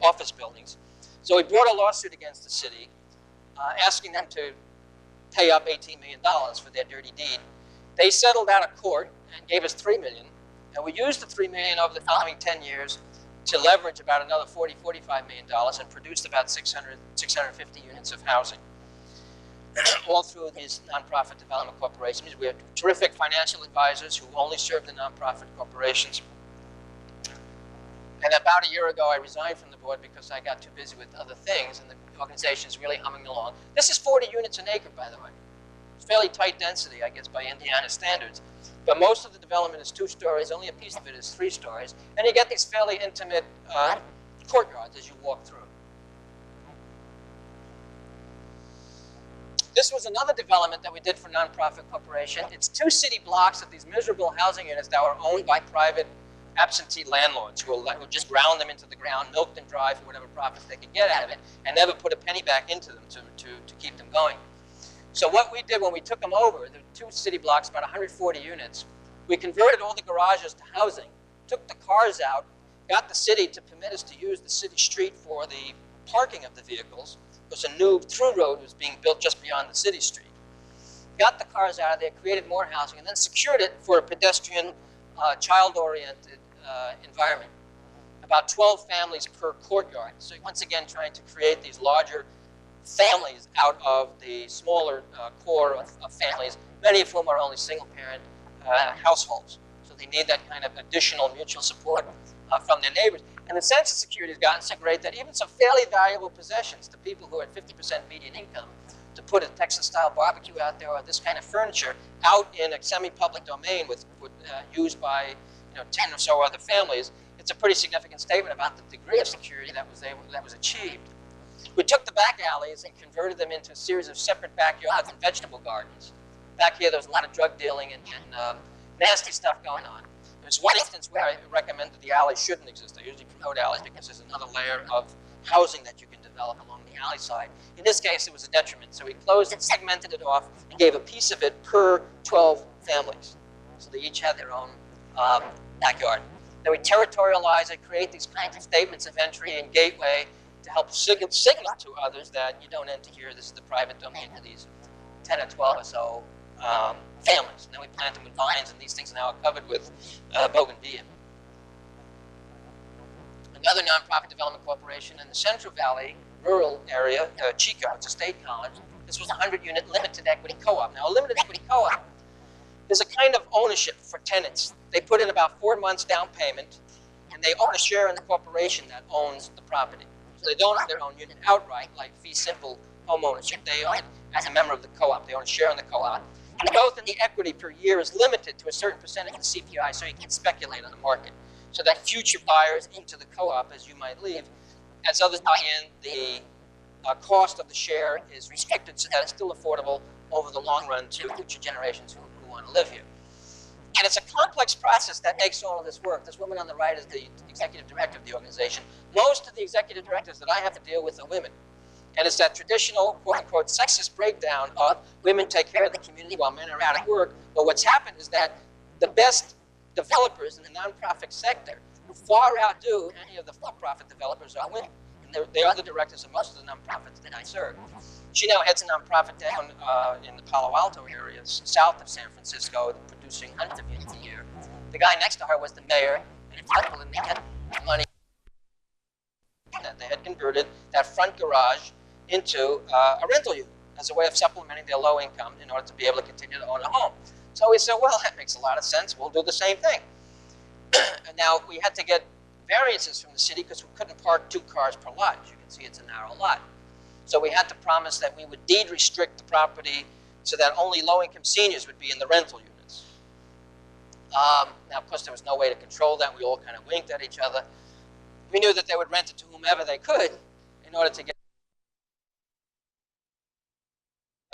office buildings. So we brought a lawsuit against the city, asking them to pay up $18 million for their dirty deed. They settled out of court and gave us $3 million, and we used the $3 million over the following 10 years to leverage about another $45 million and produced about 650 units of housing, all through these nonprofit development corporations. We have terrific financial advisors who only serve the nonprofit corporations. And about a year ago, I resigned from the board because I got too busy with other things, and the organization is really humming along. This is 40 units an acre, by the way. It's fairly tight density, I guess, by Indiana standards. But most of the development is 2 stories. Only a piece of it is 3 stories. And you get these fairly intimate courtyards as you walk through. This was another development that we did for nonprofit corporation. It's 2 city blocks of these miserable housing units that were owned by private absentee landlords who just ground them into the ground, milked them dry for whatever profits they could get out of it, and never put a penny back into them to keep them going. So what we did when we took them over, the 2 city blocks, about 140 units, we converted all the garages to housing, took the cars out, got the city to permit us to use the city street for the parking of the vehicles, because a new through road was being built just beyond the city street. Got the cars out of there, created more housing, and then secured it for a pedestrian, child-oriented environment. About 12 families per courtyard. So once again, trying to create these larger families out of the smaller core of families, many of whom are only single-parent households. So they need that kind of additional mutual support from their neighbors. And the sense of security has gotten so great that even some fairly valuable possessions to people who are at 50% median income, to put a Texas-style barbecue out there or this kind of furniture out in a semi-public domain used by 10 or so other families, it's a pretty significant statement about the degree of security that was achieved. We took the back alleys and converted them into a series of separate backyards and vegetable gardens. Back here, there was a lot of drug dealing and nasty stuff going on. There's one instance where I recommend that the alley shouldn't exist. I usually promote alleys because there's another layer of housing that you can develop along the alley side. In this case, it was a detriment. So we closed and segmented it off and gave a piece of it per 12 families. So they each had their own backyard. Then we territorialize it, create these kinds of statements of entry and gateway to help signal to others that you don't enter here. This is the private domain to these 10 or 12 or so families. And then we plant them with vines, and these things now are covered with bougainvillea. Another nonprofit development corporation in the Central Valley rural area, Chico, it's a state college. This was a 100-unit limited equity co-op. Now, a limited equity co-op is a kind of ownership for tenants. They put in about 4 months down payment, and they own a share in the corporation that owns the property. So they don't own their own unit outright, like fee simple home ownership. They own it as a member of the co-op. They own a share in the co-op. And the growth in the equity per year is limited to a certain percentage of the CPI, so you can speculate on the market. So that future buyers into the co-op, as you might leave, as others buy in, the cost of the share is restricted so that it's still affordable over the long run to future generations who want to live here. And it's a complex process that makes all of this work. This woman on the right is the executive director of the organization. Most of the executive directors that I have to deal with are women. And it's that traditional, quote-unquote, sexist breakdown of women take care of the community while men are out at work. But what's happened is that the best developers in the nonprofit sector far outdo any of the for-profit developers are women. And they are the directors of most of the nonprofits that I serve. She now heads a nonprofit down in the Palo Alto area, south of San Francisco, producing hundreds of units a year. The guy next to her was the mayor, and they had money that they had converted that front garage into a rental unit as a way of supplementing their low income in order to be able to continue to own a home. So we said, well, that makes a lot of sense. We'll do the same thing. And now we had to get variances from the city because we couldn't park 2 cars per lot. As you can see, it's a narrow lot. So we had to promise that we would deed restrict the property so that only low-income seniors would be in the rental units. Now, of course, there was no way to control that. We all kind of winked at each other. We knew that they would rent it to whomever they could in order to get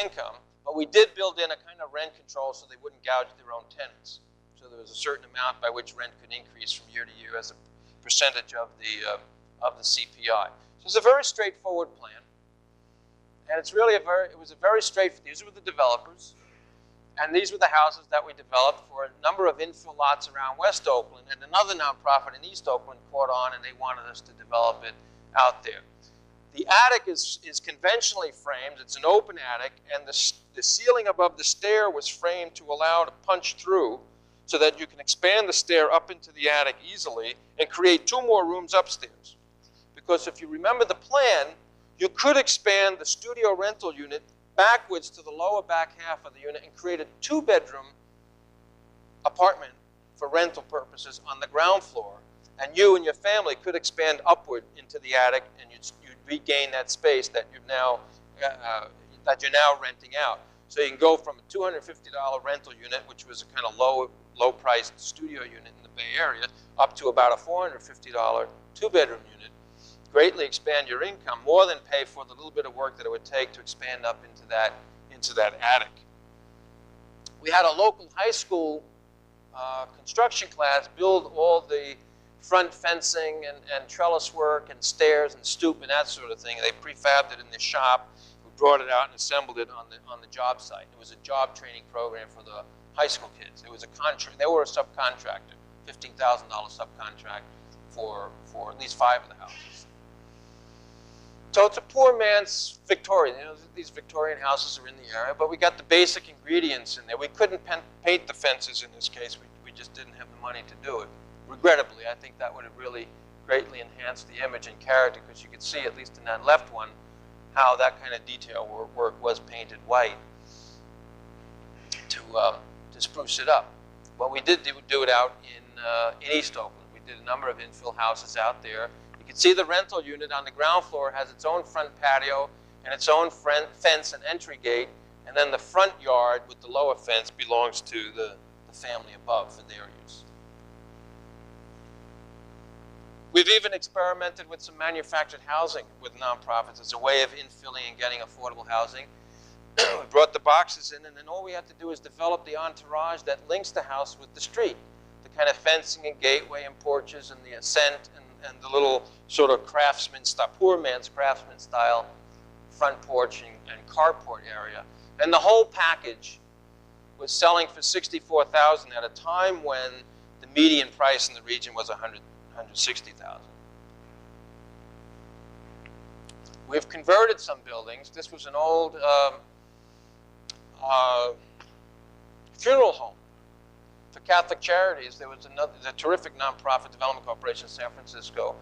income. But we did build in a kind of rent control so they wouldn't gouge their own tenants. So there was a certain amount by which rent could increase from year to year as a percentage of the CPI. So it's a very straightforward plan. And it's really it was a very straightforward, these were the developers, and these were the houses that we developed for a number of infill lots around West Oakland, and another nonprofit in East Oakland caught on and they wanted us to develop it out there. The attic is conventionally framed, it's an open attic, and the ceiling above the stair was framed to allow to punch through so that you can expand the stair up into the attic easily and create 2 more rooms upstairs. Because if you remember the plan, you could expand the studio rental unit backwards to the lower back half of the unit and create a 2-bedroom apartment for rental purposes on the ground floor. And you and your family could expand upward into the attic, and you'd regain that space that you're now renting out. So you can go from a $250 rental unit, which was a kind of low-priced studio unit in the Bay Area, up to about a $450 2-bedroom unit. Greatly expand your income, more than pay for the little bit of work that it would take to expand up into that attic. We had a local high school construction class build all the front fencing and trellis work and stairs and stoop and that sort of thing. They prefabbed it in the shop. We brought it out and assembled it on the job site. It was a job training program for the high school kids. It was a contract. They were a subcontractor, $15,000 subcontract for at least 5 of the houses. So it's a poor man's Victorian. You know, these Victorian houses are in the area, but we got the basic ingredients in there. We couldn't paint the fences in this case. We just didn't have the money to do it. Regrettably, I think that would have really greatly enhanced the image and character, because you could see, at least in that left one, how that kind of detail work was painted white to spruce it up. But we did do it out in East Oakland. We did a number of infill houses out there. You can see the rental unit on the ground floor has its own front patio and its own fence and entry gate, and then the front yard with the lower fence belongs to the family above for their use. We've even experimented with some manufactured housing with nonprofits as a way of infilling and getting affordable housing. We brought the boxes in, and then all we had to do is develop the entourage that links the house with the street. The kind of fencing and gateway and porches and the ascent and the little sort of craftsman style, poor man's craftsman style front porch and carport area. And the whole package was selling for $64,000 at a time when The median price in the region was $160,000. We've converted some buildings. This was an old funeral home for Catholic Charities. There was a terrific nonprofit development corporation in San Francisco.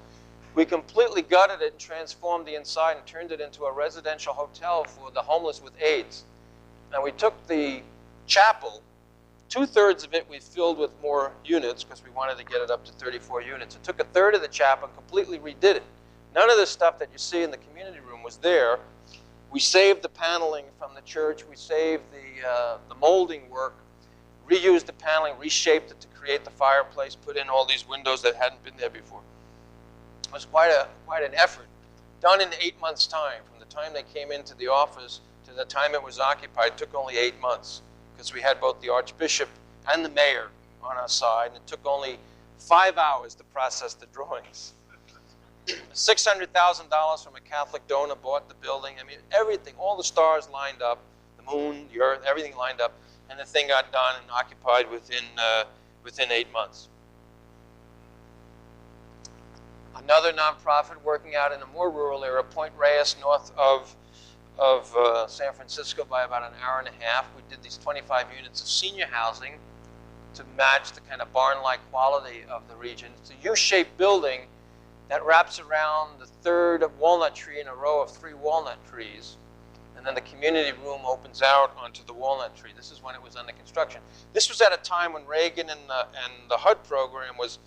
We completely gutted it and transformed the inside and turned it into a residential hotel for the homeless with AIDS. Now we took the chapel, 2/3 of it we filled with more units because we wanted to get it up to 34 units. It took 1/3 of the chapel and completely redid it. None of the stuff that you see in the community room was there. We saved the paneling from the church. We saved the molding work, reused the paneling, reshaped it to create the fireplace, put in all these windows that hadn't been there before. It was quite an effort, done in 8 months' time. From the time they came into the office to the time it was occupied, it took only 8 months because we had both the Archbishop and the mayor on our side, and it took only 5 hours to process the drawings. $600,000 from a Catholic donor bought the building. I mean, everything, all the stars lined up, the moon, the earth, everything lined up, and the thing got done and occupied within 8 months. Another nonprofit working out in a more rural area, Point Reyes, north of San Francisco by about an hour and a half. We did these 25 units of senior housing to match the kind of barn-like quality of the region. It's a U-shaped building that wraps around the 3rd walnut tree in a row of 3 walnut trees. And then the community room opens out onto the walnut tree. This is when it was under construction. This was at a time when Reagan and the HUD program was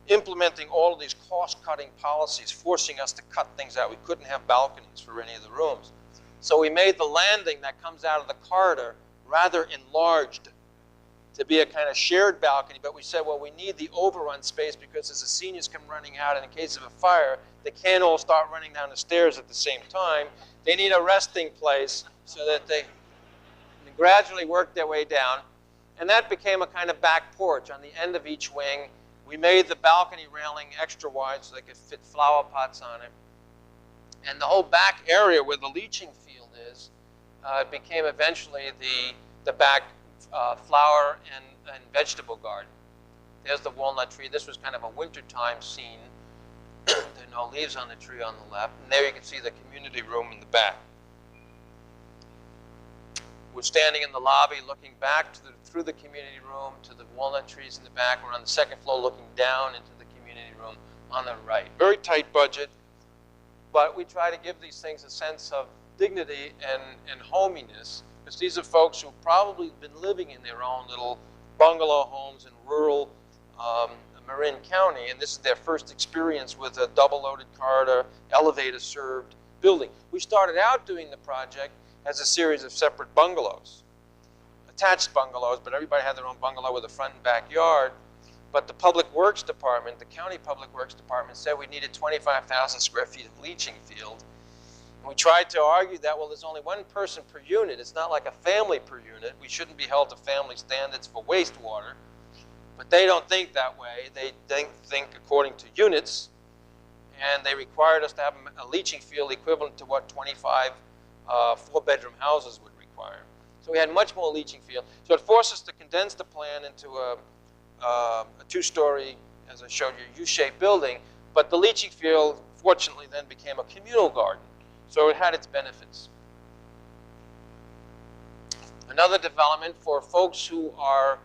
implementing all of these cost-cutting policies, forcing us to cut things out. We couldn't have balconies for any of the rooms. So we made the landing that comes out of the corridor rather enlarged to be a kind of shared balcony, but we said, well, we need the overrun space because as the seniors come running out in case of a fire, they can't all start running down the stairs at the same time. They need a resting place so that they gradually work their way down. And that became a kind of back porch on the end of each wing. We made the balcony railing extra wide so they could fit flower pots on it. And the whole back area where the leaching field is became eventually the back flower and vegetable garden. There's the walnut tree. This was kind of a wintertime scene. There are no leaves on the tree on the left. And there you can see the community room in the back. We're standing in the lobby looking back through the community room to the walnut trees in the back. We're on the 2nd floor looking down into the community room on the right. Very tight budget, but we try to give these things a sense of dignity and hominess, because these are folks who've probably been living in their own little bungalow homes in rural Marin County, and this is their first experience with a double-loaded corridor, elevator-served building. We started out doing the project as a series of separate bungalows, attached bungalows, but everybody had their own bungalow with a front and backyard. But the Public Works Department, the County Public Works Department, said we needed 25,000 square feet of leaching field. And we tried to argue that, well, there's only 1 person per unit. It's not like a family per unit. We shouldn't be held to family standards for wastewater. But they don't think that way. They think according to units. And they required us to have a leaching field equivalent to what 25 4-bedroom houses would require. So we had much more leaching field. So it forced us to condense the plan into a 2-story, as I showed you, U-shaped building. But the leaching field, fortunately, then became a communal garden. So it had its benefits. Another development for folks who are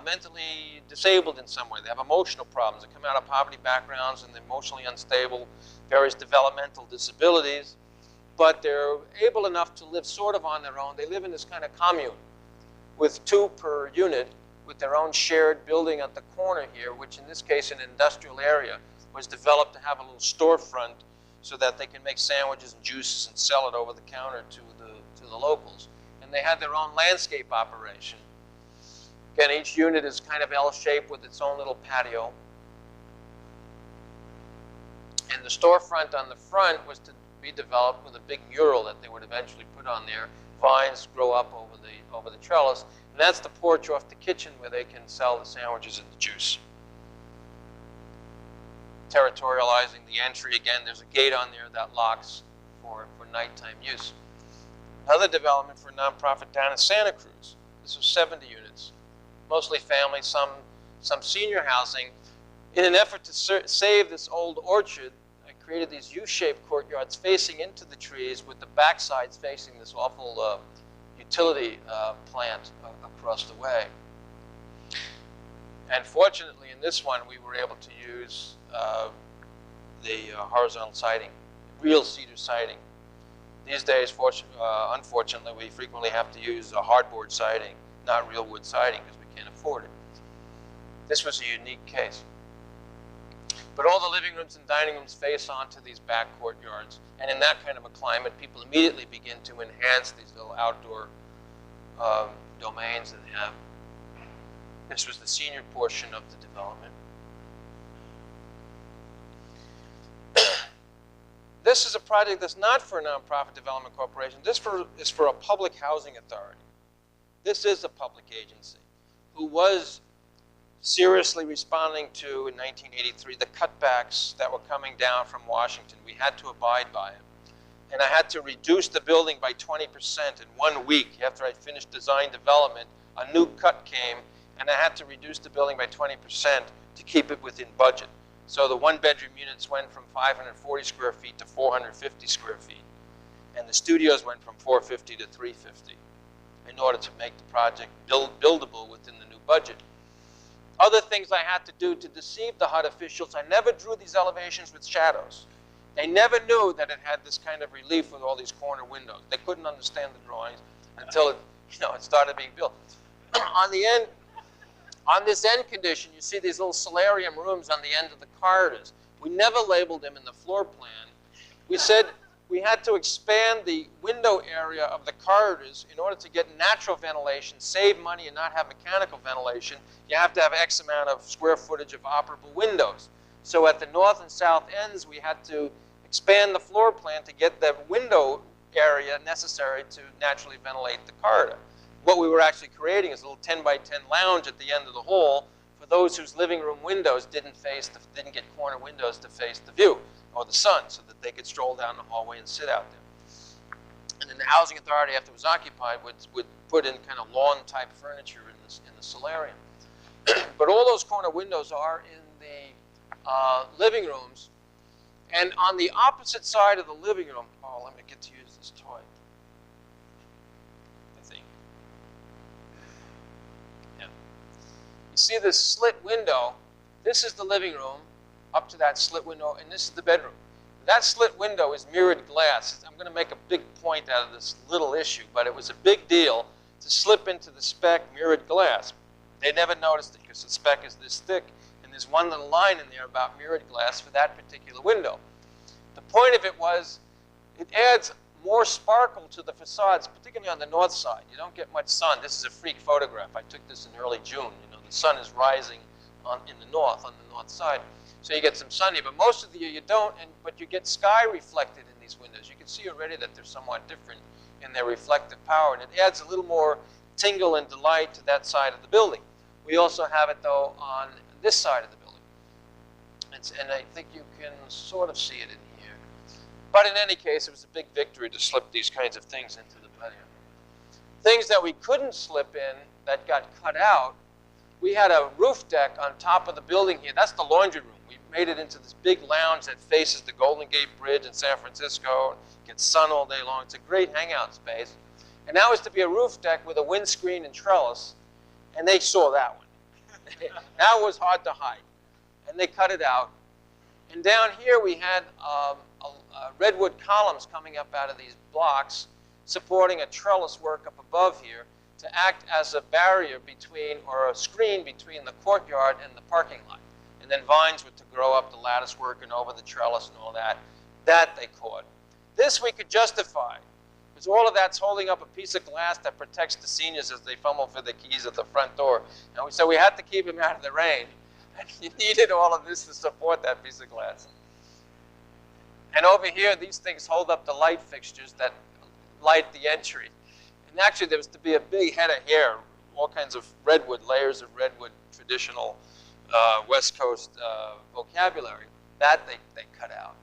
mentally disabled in some way. They have emotional problems. They come out of poverty backgrounds and they're emotionally unstable, various developmental disabilities. But they're able enough to live sort of on their own. They live in this kind of commune with 2 per unit with their own shared building at the corner here, which in this case, an industrial area, was developed to have a little storefront so that they can make sandwiches and juices and sell it over the counter to the locals. And they had their own landscape operation. Again, each unit is kind of L-shaped with its own little patio. And the storefront on the front was to be developed with a big mural that they would eventually put on there. Vines grow up over the trellis. And that's the porch off the kitchen where they can sell the sandwiches and the juice. Territorializing the entry. Again, there's a gate on there that locks for nighttime use. Another development for a nonprofit down in Santa Cruz. This was 70 units. Mostly family, some some senior housing. In an effort to save this old orchard, I created these U-shaped courtyards facing into the trees with the backsides facing this awful utility plant across the way. And fortunately, in this one, we were able to use the horizontal siding, real cedar siding. These days, unfortunately, we frequently have to use a hardboard siding, not real wood siding, because we can't afford it. This was a unique case. But all the living rooms and dining rooms face onto these back courtyards. And in that kind of a climate, people immediately begin to enhance these little outdoor domains that they have. This was the senior portion of the development. This is a project that's not for a nonprofit development corporation. This is for a public housing authority. This is a public agency who was seriously responding to, in 1983, the cutbacks that were coming down from Washington. We had to abide by it. And I had to reduce the building by 20% in 1 week. After I finished design development, a new cut came, and I had to reduce the building by 20% to keep it within budget. So the one-bedroom units went from 540 square feet to 450 square feet. And the studios went from 450 to 350 in order to make the project buildable within the new budget. Other things I had to do to deceive the HUD officials, I never drew these elevations with shadows. They never knew that it had this kind of relief with all these corner windows. They couldn't understand the drawings until it started being built. On this end condition, you see these little solarium rooms on the end of the corridors. We never labeled them in the floor plan. We said we had to expand the window area of the corridors in order to get natural ventilation, save money, and not have mechanical ventilation. You have to have X amount of square footage of operable windows. So at the north and south ends, we had to expand the floor plan to get the window area necessary to naturally ventilate the corridor. What we were actually creating is a little 10 by 10 lounge at the end of the hall for those whose living room windows didn't get corner windows to face the view or the sun, so that they could stroll down the hallway and sit out there. And then the housing authority, after it was occupied, would put in kind of lawn-type furniture in the solarium. But all those corner windows are in the living rooms. And on the opposite side of the living room, oh, let me get to use this toy. I think. Yeah. You see this slit window? This is the living room up to that slit window, and this is the bedroom. That slit window is mirrored glass. I'm going to make a big point out of this little issue, but it was a big deal to slip into the spec mirrored glass. They never noticed it because the spec is this thick, and there's one little line in there about mirrored glass for that particular window. The point of it was it adds more sparkle to the facades, particularly on the north side. You don't get much sun. This is a freak photograph. I took this in early June. The sun is rising in the north, on the north side. So you get some sun here, but most of the year you don't, but you get sky reflected in these windows. You can see already that they're somewhat different in their reflective power, and it adds a little more tingle and delight to that side of the building. We also have it, though, on this side of the building. And I think you can sort of see it in here. But in any case, it was a big victory to slip these kinds of things into the patio. Things that we couldn't slip in that got cut out, we had a roof deck on top of the building here. That's the laundry room. We made it into this big lounge that faces the Golden Gate Bridge in San Francisco. Gets sun all day long. It's a great hangout space. And that was to be a roof deck with a windscreen and trellis. And they saw that one. That was hard to hide. And they cut it out. And down here we had redwood columns coming up out of these blocks supporting a trellis work up above here to act as a barrier between, or a screen between the courtyard and the parking lot. And then vines were to grow up the lattice work and over the trellis and all that. That they caught. This we could justify, because all of that's holding up a piece of glass that protects the seniors as they fumble for the keys at the front door. And so we had to keep them out of the rain. And you needed all of this to support that piece of glass. And over here, these things hold up the light fixtures that light the entry. And actually, there was to be a big head of hair, all kinds of redwood, layers of redwood, traditional West Coast vocabulary. That they cut out.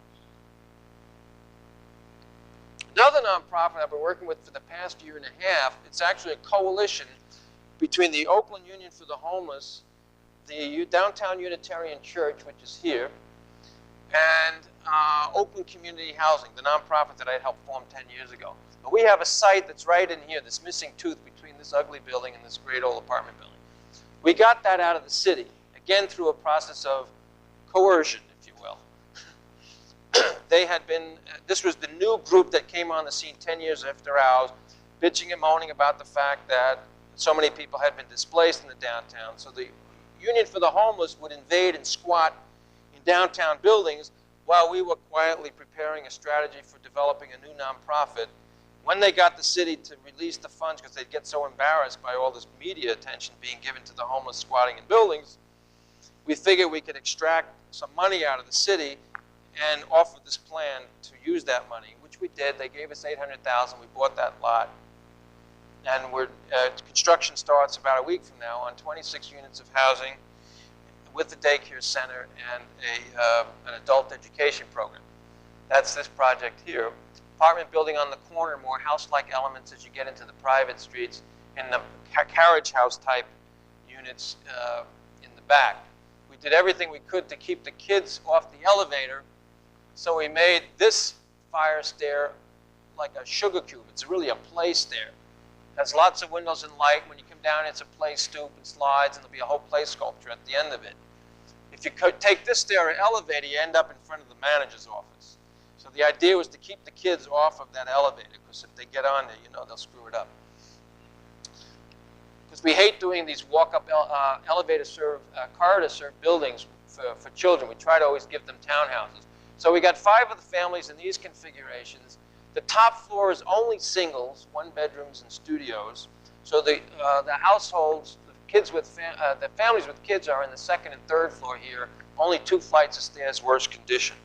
Another nonprofit I've been working with for the past year and a half, it's actually a coalition between the Oakland Union for the Homeless, the Downtown Unitarian Church, which is here, and Oakland Community Housing, the nonprofit that I helped form 10 years ago. But we have a site that's right in here, this missing tooth between this ugly building and this great old apartment building. We got that out of the city, again through a process of coercion, if you will. They had been, this was the new group that came on the scene 10 years after ours, bitching and moaning about the fact that so many people had been displaced in the downtown. So the Union for the Homeless would invade and squat in downtown buildings while we were quietly preparing a strategy for developing a new nonprofit. When they got the city to release the funds because they'd get so embarrassed by all this media attention being given to the homeless squatting in buildings, we figured we could extract some money out of the city and offer this plan to use that money, which we did. They gave us $800,000. We bought that lot. And construction starts about a week from now on 26 units of housing with the daycare center and an adult education program. That's this project here. Apartment building on the corner, more house-like elements as you get into the private streets, and the carriage house type units in the back. We did everything we could to keep the kids off the elevator, so we made this fire stair like a sugar cube. It's really a play stair. It has lots of windows and light. When you come down, it's a play stoop and slides, and there'll be a whole play sculpture at the end of it. If you could take this stair or elevator, you end up in front of the manager's office. So the idea was to keep the kids off of that elevator, because if they get on there, you know they'll screw it up. Because we hate doing these walk-up corridor-served buildings for children. We try to always give them townhouses. So we got 5 of the families in these configurations. The top floor is only singles, 1 bedrooms and studios. So the households, the families with kids are in the 2nd and 3rd floor here. Only 2 flights of stairs, worse condition.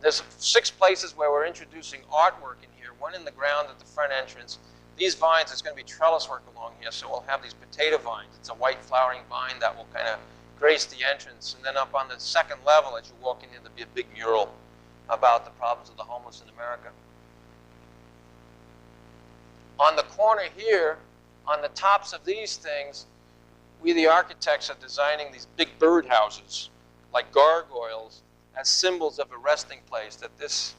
There's 6 places where we're introducing artwork in here. 1 in the ground at the front entrance. These vines, there's going to be trellis work along here, so we'll have these potato vines. It's a white flowering vine that will kind of grace the entrance. And then up on the 2nd level, as you walk in here, there'll be a big mural about the problems of the homeless in America. On the corner here, on the tops of these things, we the architects are designing these big birdhouses, like gargoyles, as symbols of a resting place, that this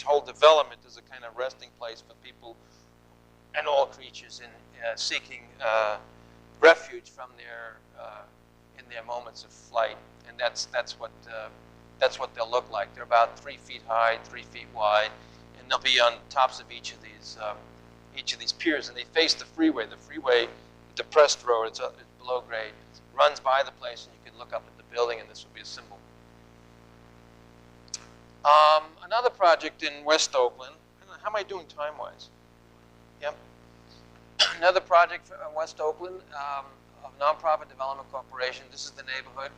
whole development is a kind of resting place for people and all creatures in seeking refuge from in their moments of flight. And that's what they'll look like. They're about 3 feet high, 3 feet wide, and they'll be on tops of each of these piers, and they face the freeway. The freeway, depressed road, it's below grade, runs by the place, and you can look up at the building, and this will be a symbol. Another project in West Oakland. How am I doing time-wise? Yep. Another project for West Oakland of Nonprofit Development Corporation. This is the neighborhood,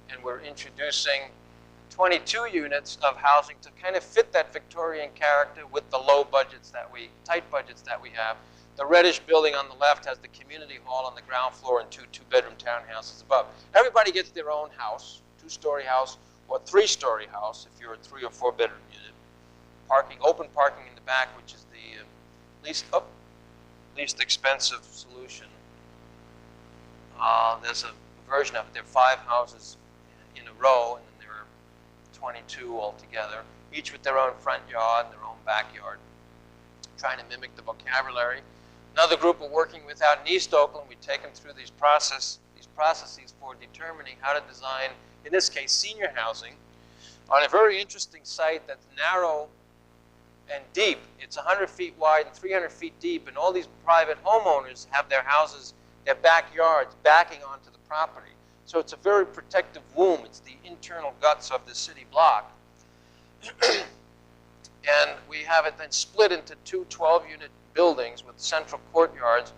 and we're introducing 22 units of housing to kind of fit that Victorian character with the tight budgets that we have. The reddish building on the left has the community hall on the ground floor and 2 two-bedroom townhouses above. Everybody gets their own house, 2-story house or 3-story house if you're a 3 or 4-bedroom unit. Open parking in the back, which is the least expensive solution. There's a version of it. There are 5 houses in a row, and then there are 22 altogether, each with their own front yard and their own backyard, trying to mimic the vocabulary. Another group we're working with out in East Oakland, we take them through these processes for determining how to design, in this case, senior housing, on a very interesting site that's narrow and deep. It's 100 feet wide and 300 feet deep, and all these private homeowners have their houses, their backyards, backing onto the property. So it's a very protective womb. It's the internal guts of the city block. And we have it then split into 2 12-unit buildings with central courtyards.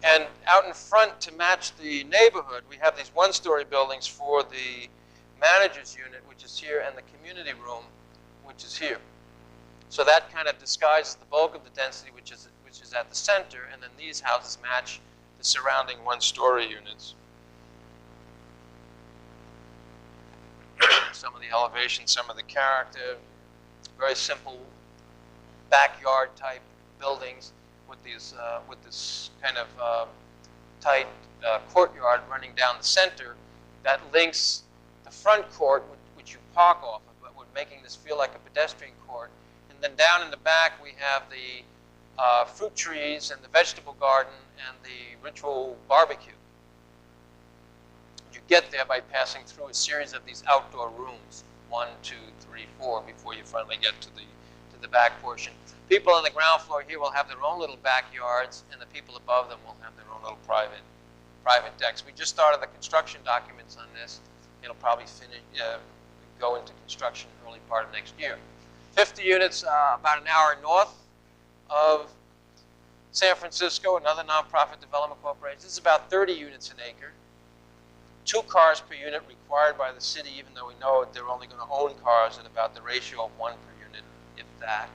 And out in front, to match the neighborhood, we have these 1-story buildings for the manager's unit, which is here, and the community room, which is here. So that kind of disguises the bulk of the density, which is at the center, and then these houses match the surrounding 1-story units. Some of the elevation, some of the character, very simple backyard type buildings with this kind of tight courtyard running down the center that links the front court, which you park off of, but we're making this feel like a pedestrian court. And then down in the back, we have the fruit trees and the vegetable garden and the ritual barbecue. You get there by passing through a series of these outdoor rooms, 1, 2, 3, 4, before you finally get to the back portion. People on the ground floor here will have their own little backyards, and the people above them will have their own little private decks. We just started the construction documents on this. It'll probably go into construction early part of next year. 50 units, about an hour north of San Francisco, another nonprofit development corporation. This is about 30 units an acre. 2 cars per unit required by the city, even though we know they're only going to own cars at about the ratio of 1 per unit, if that.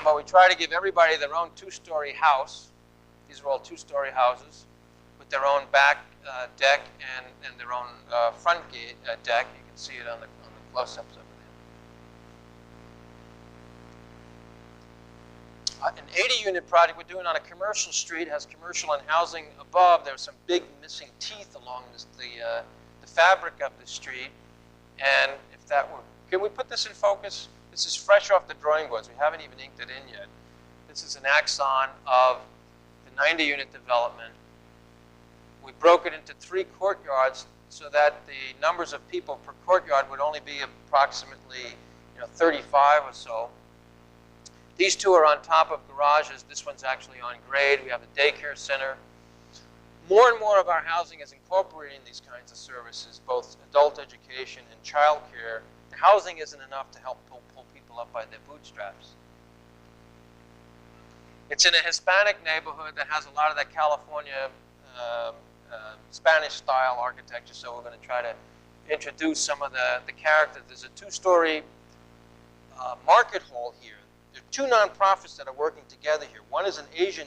But we try to give everybody their own 2-story house. These are all 2-story houses with their own back deck and their own front deck. You can see it on the close-ups over there. An 80-unit project we're doing on a commercial street has commercial and housing above. There's some big missing teeth along the fabric of the street. And if that were, can we put this in focus? This is fresh off the drawing boards. We haven't even inked it in yet. This is an axon of the 90-unit development. We broke it into 3 courtyards so that the numbers of people per courtyard would only be approximately 35 or so. These 2 are on top of garages. This one's actually on grade. We have a daycare center. More and more of our housing is incorporating these kinds of services, both adult education and child care. The housing isn't enough to help pull people up by their bootstraps. It's in a Hispanic neighborhood that has a lot of that California Spanish-style architecture, so we're going to try to introduce some of the character. There's a 2-story market hall here. There are 2 nonprofits that are working together here. One is an Asian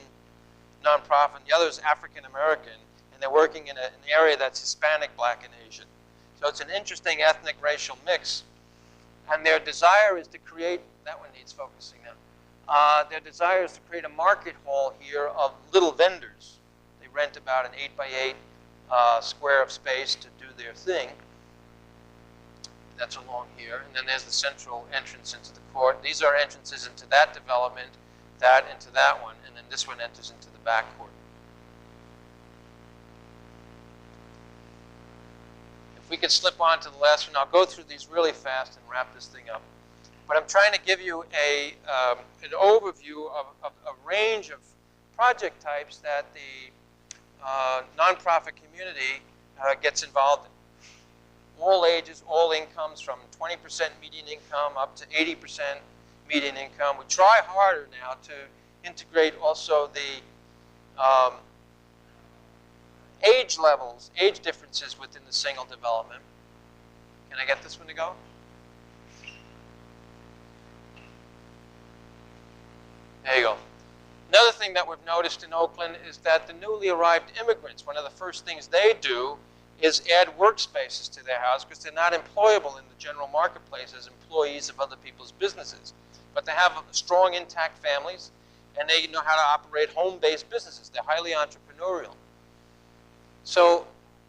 nonprofit, and the other is African-American, and they're working in an area that's Hispanic, Black, and Asian. So it's an interesting ethnic racial mix. And their desire is to create, that one needs focusing now. Their desire is to create a market hall here of little vendors. They rent about an 8x8 square of space to do their thing. That's along here. And then there's the central entrance into the court. These are entrances into that development, that into that one, and then this one enters into the back court. If we could slip on to the last one, I'll go through these really fast and wrap this thing up. But I'm trying to give you an overview of a range of project types that the nonprofit community gets involved in. All ages, all incomes, from 20% median income up to 80% median income. We try harder now to integrate also the age levels, age differences within the single development. Can I get this one to go? There you go. Another thing that we've noticed in Oakland is that the newly arrived immigrants, one of the first things they do is add workspaces to their house because they're not employable in the general marketplace as employees of other people's businesses. But they have strong, intact families, and they know how to operate home-based businesses. They're highly entrepreneurial. So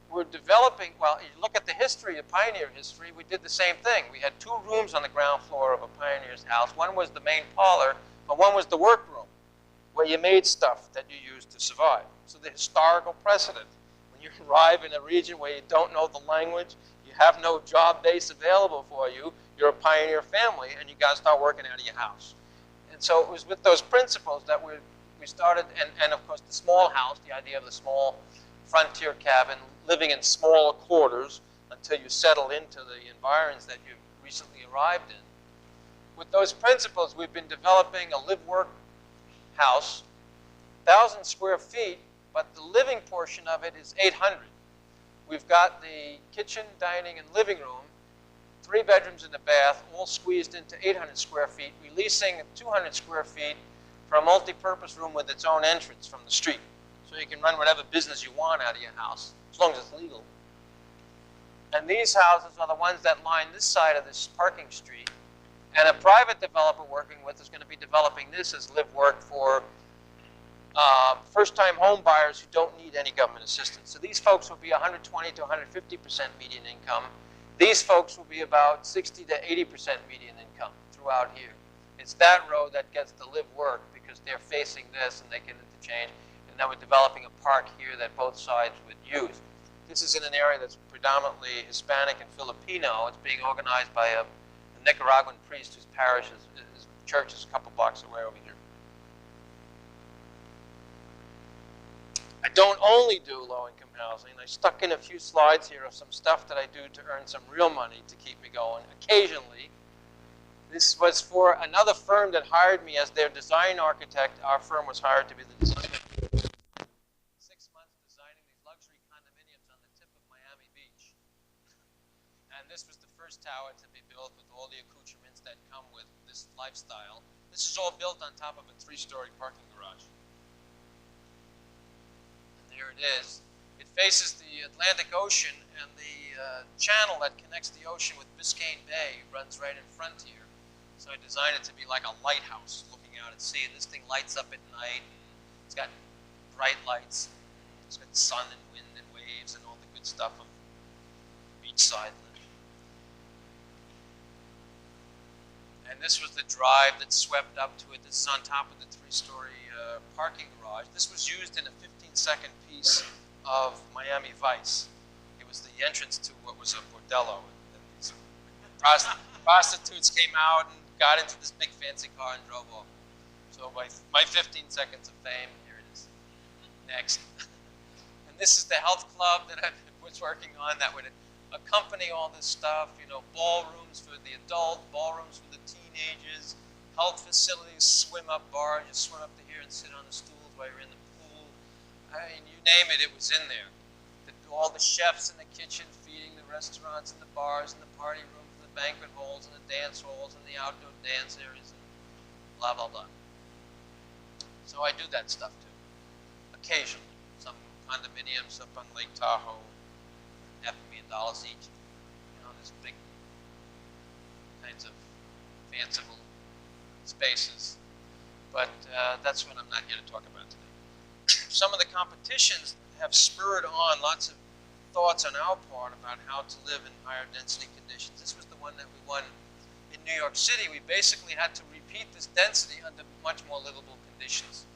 we're developing, well, you look at the history of Pioneer history, we did the same thing. We had 2 rooms on the ground floor of a Pioneer's house. One was the main parlor, but one was the workroom, where you made stuff that you used to survive. So the historical precedent. When you arrive in a region where you don't know the language, you have no job base available for you, you're a pioneer family, and you got to start working out of your house. And so it was with those principles that we started, and of course the small house, the idea of the small frontier cabin, living in smaller quarters until you settle into the environs that you've recently arrived in. With those principles, we've been developing a live-work house, 1,000 square feet, but the living portion of it is 800. We've got the kitchen, dining, and living room, 3 bedrooms and a bath, all squeezed into 800 square feet, releasing 200 square feet for a multi-purpose room with its own entrance from the street. So you can run whatever business you want out of your house, as long as it's legal. And these houses are the ones that line this side of this parking street. And a private developer working with is going to be developing this as live-work for first-time home buyers who don't need any government assistance. So these folks will be 120 to 150% median income. These folks will be about 60 to 80% median income throughout here. It's that row that gets to live work because they're facing this and they can interchange. And now we're developing a park here that both sides would use. This is in an area that's predominantly Hispanic and Filipino. It's being organized by a Nicaraguan priest whose parish his church is a couple blocks away over here. I don't only do low-income housing. I stuck in a few slides here of some stuff that I do to earn some real money to keep me going. Occasionally, this was for another firm that hired me as their design architect. Our firm was hired to be the designer. 6 months designing these luxury condominiums on the tip of Miami Beach. And this was the first tower to be built with all the accoutrements that come with this lifestyle. This is all built on top of a 3-story parking garage. Here it is. It faces the Atlantic Ocean, and the channel that connects the ocean with Biscayne Bay runs right in front here. So I designed it to be like a lighthouse looking out at sea. And this thing lights up at night. It's got bright lights. It's got sun and wind and waves and all the good stuff of beachside living. And this was the drive that swept up to it. This is on top of the 3-story parking garage. This was used in a 15-second piece of Miami Vice. It was the entrance to what was a bordello. And these prostitutes came out and got into this big fancy car and drove off. So my 15 seconds of fame, here it is. Next. And this is the health club that I was working on that would accompany all this stuff, you know, ballrooms for the adult, ballrooms for the teenagers, health facilities, swim-up bars. You swim up to here and sit on the stools while you're in the pool. I mean, you name it, it was in there. All the chefs in the kitchen feeding the restaurants and the bars and the party rooms and the banquet halls and the dance halls and the outdoor dance areas and blah, blah, blah. So I do that stuff too, occasionally. Some condominiums up on Lake Tahoe, $500,000 each. You know, there's big kinds of fanciful spaces. But that's what I'm not here to talk about today. Some of the competitions have spurred on lots of thoughts on our part about how to live in higher density conditions. This was the one that we won in New York City. We basically had to repeat this density under much more livable conditions.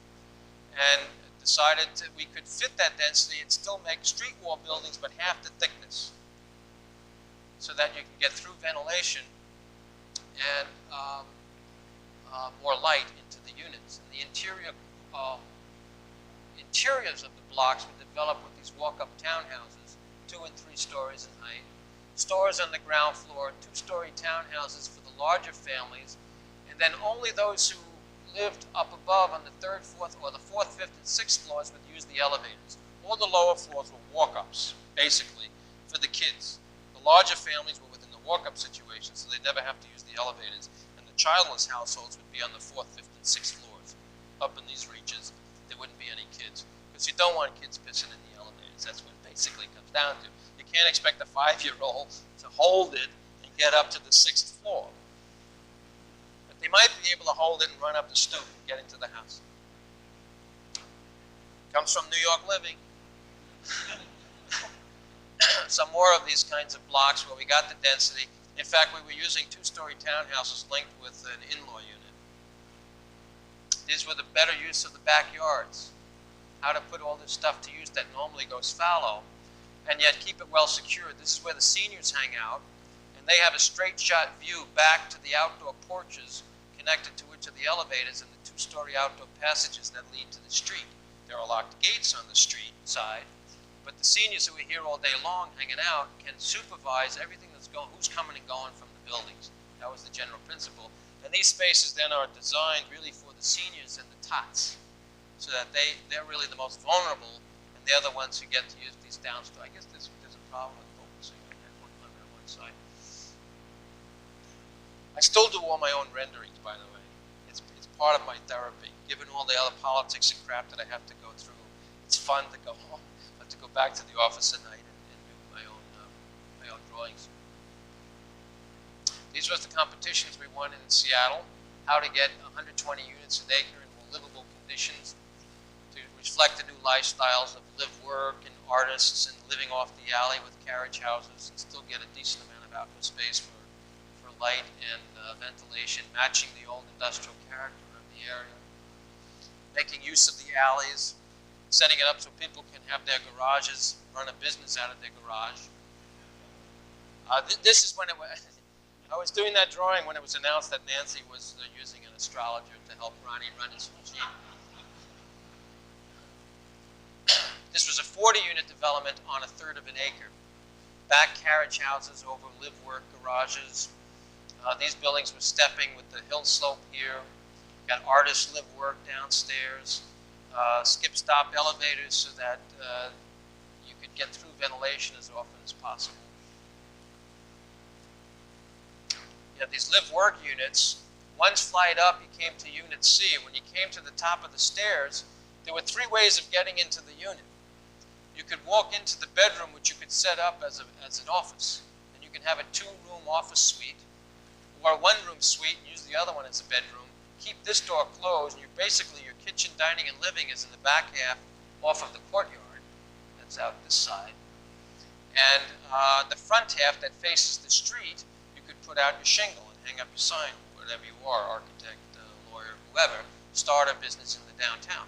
And decided we could fit that density and still make street wall buildings, but half the thickness, so that you can get through ventilation and more light into the units. And the interiors of the blocks were developed with these walk-up townhouses, 2 and 3 stories in height. Stores on the ground floor, 2-story townhouses for the larger families, and then only those who lived up above on the 3rd, 4th, or the 4th, 5th, and 6th floors would use the elevators. All the lower floors were walk-ups, basically, for the kids. The larger families were within the walk-up situation, so they never have to use the elevators. And the childless households would be on the 4th, 5th, and 6th floors. Up in these reaches, there wouldn't be any kids, because you don't want kids pissing in the elevators. That's what it basically comes down to. You can't expect a 5-year-old to hold it and get up to the 6th floor. But they might be able to hold it and run up the stoop and get into the house. Comes from New York living. Some more of these kinds of blocks where we got the density. In fact, we were using 2-story townhouses linked with an in-law unit. These were the better use of the backyards. How to put all this stuff to use that normally goes fallow, and yet keep it well secured. This is where the seniors hang out, and they have a straight shot view back to the outdoor porches connected to each of the elevators and the 2-story outdoor passages that lead to the street. There are locked gates on the street side, but the seniors who are here all day long hanging out can supervise everything that's going, who's coming and going from the buildings. That was the general principle. And these spaces then are designed really for the seniors and the tots, so that they're really the most vulnerable, and they're the ones who get to use these downstairs. I guess there's a problem with focusing on that one side. I still do all my own renderings, by the way. It's part of my therapy. Given all the other politics and crap that I have to go through, it's fun to go home, but to go back to the office at night and do my own drawings. These were the competitions we won in Seattle. How to get 120 units an acre in more livable conditions to reflect the new lifestyles of live, work, and artists, and living off the alley with carriage houses, and still get a decent amount of outdoor space for light and ventilation, matching the old industrial character of the area. Making use of the alleys, setting it up so people can have their garages, run a business out of their garage. This is when it was, I was doing that drawing when it was announced that Nancy was using an astrologer to help Ronnie run his regime. This was a 40-unit development on a third of an acre. Back carriage houses over live, work garages. These buildings were stepping with the hill slope here. Got artists live, work downstairs. Skip-stop elevators so that you could get through ventilation as often as possible. You have these live, work units. Once flight up, you came to Unit C. When you came to the top of the stairs, there were 3 ways of getting into the unit. You could walk into the bedroom, which you could set up as an office. And you can have a 2-room office suite, or a 1-room suite, and use the other one as a bedroom. Keep this door closed, and basically your kitchen, dining, and living is in the back half off of the courtyard. That's out this side. And the front half that faces the street, you could put out your shingle and hang up your sign, whatever you are, architect, lawyer, whoever, start a business in the downtown.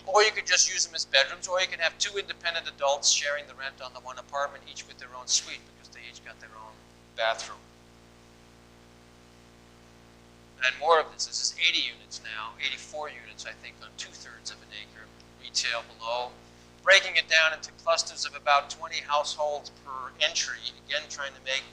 Or you could just use them as bedrooms, or you could have 2 independent adults sharing the rent on the one apartment, each with their own suite, because they each got their own bathroom. And more of this. This is 80 units now, 84 units, I think, on 2/3 of an acre. Retail below. Breaking it down into clusters of about 20 households per entry. Again, trying to make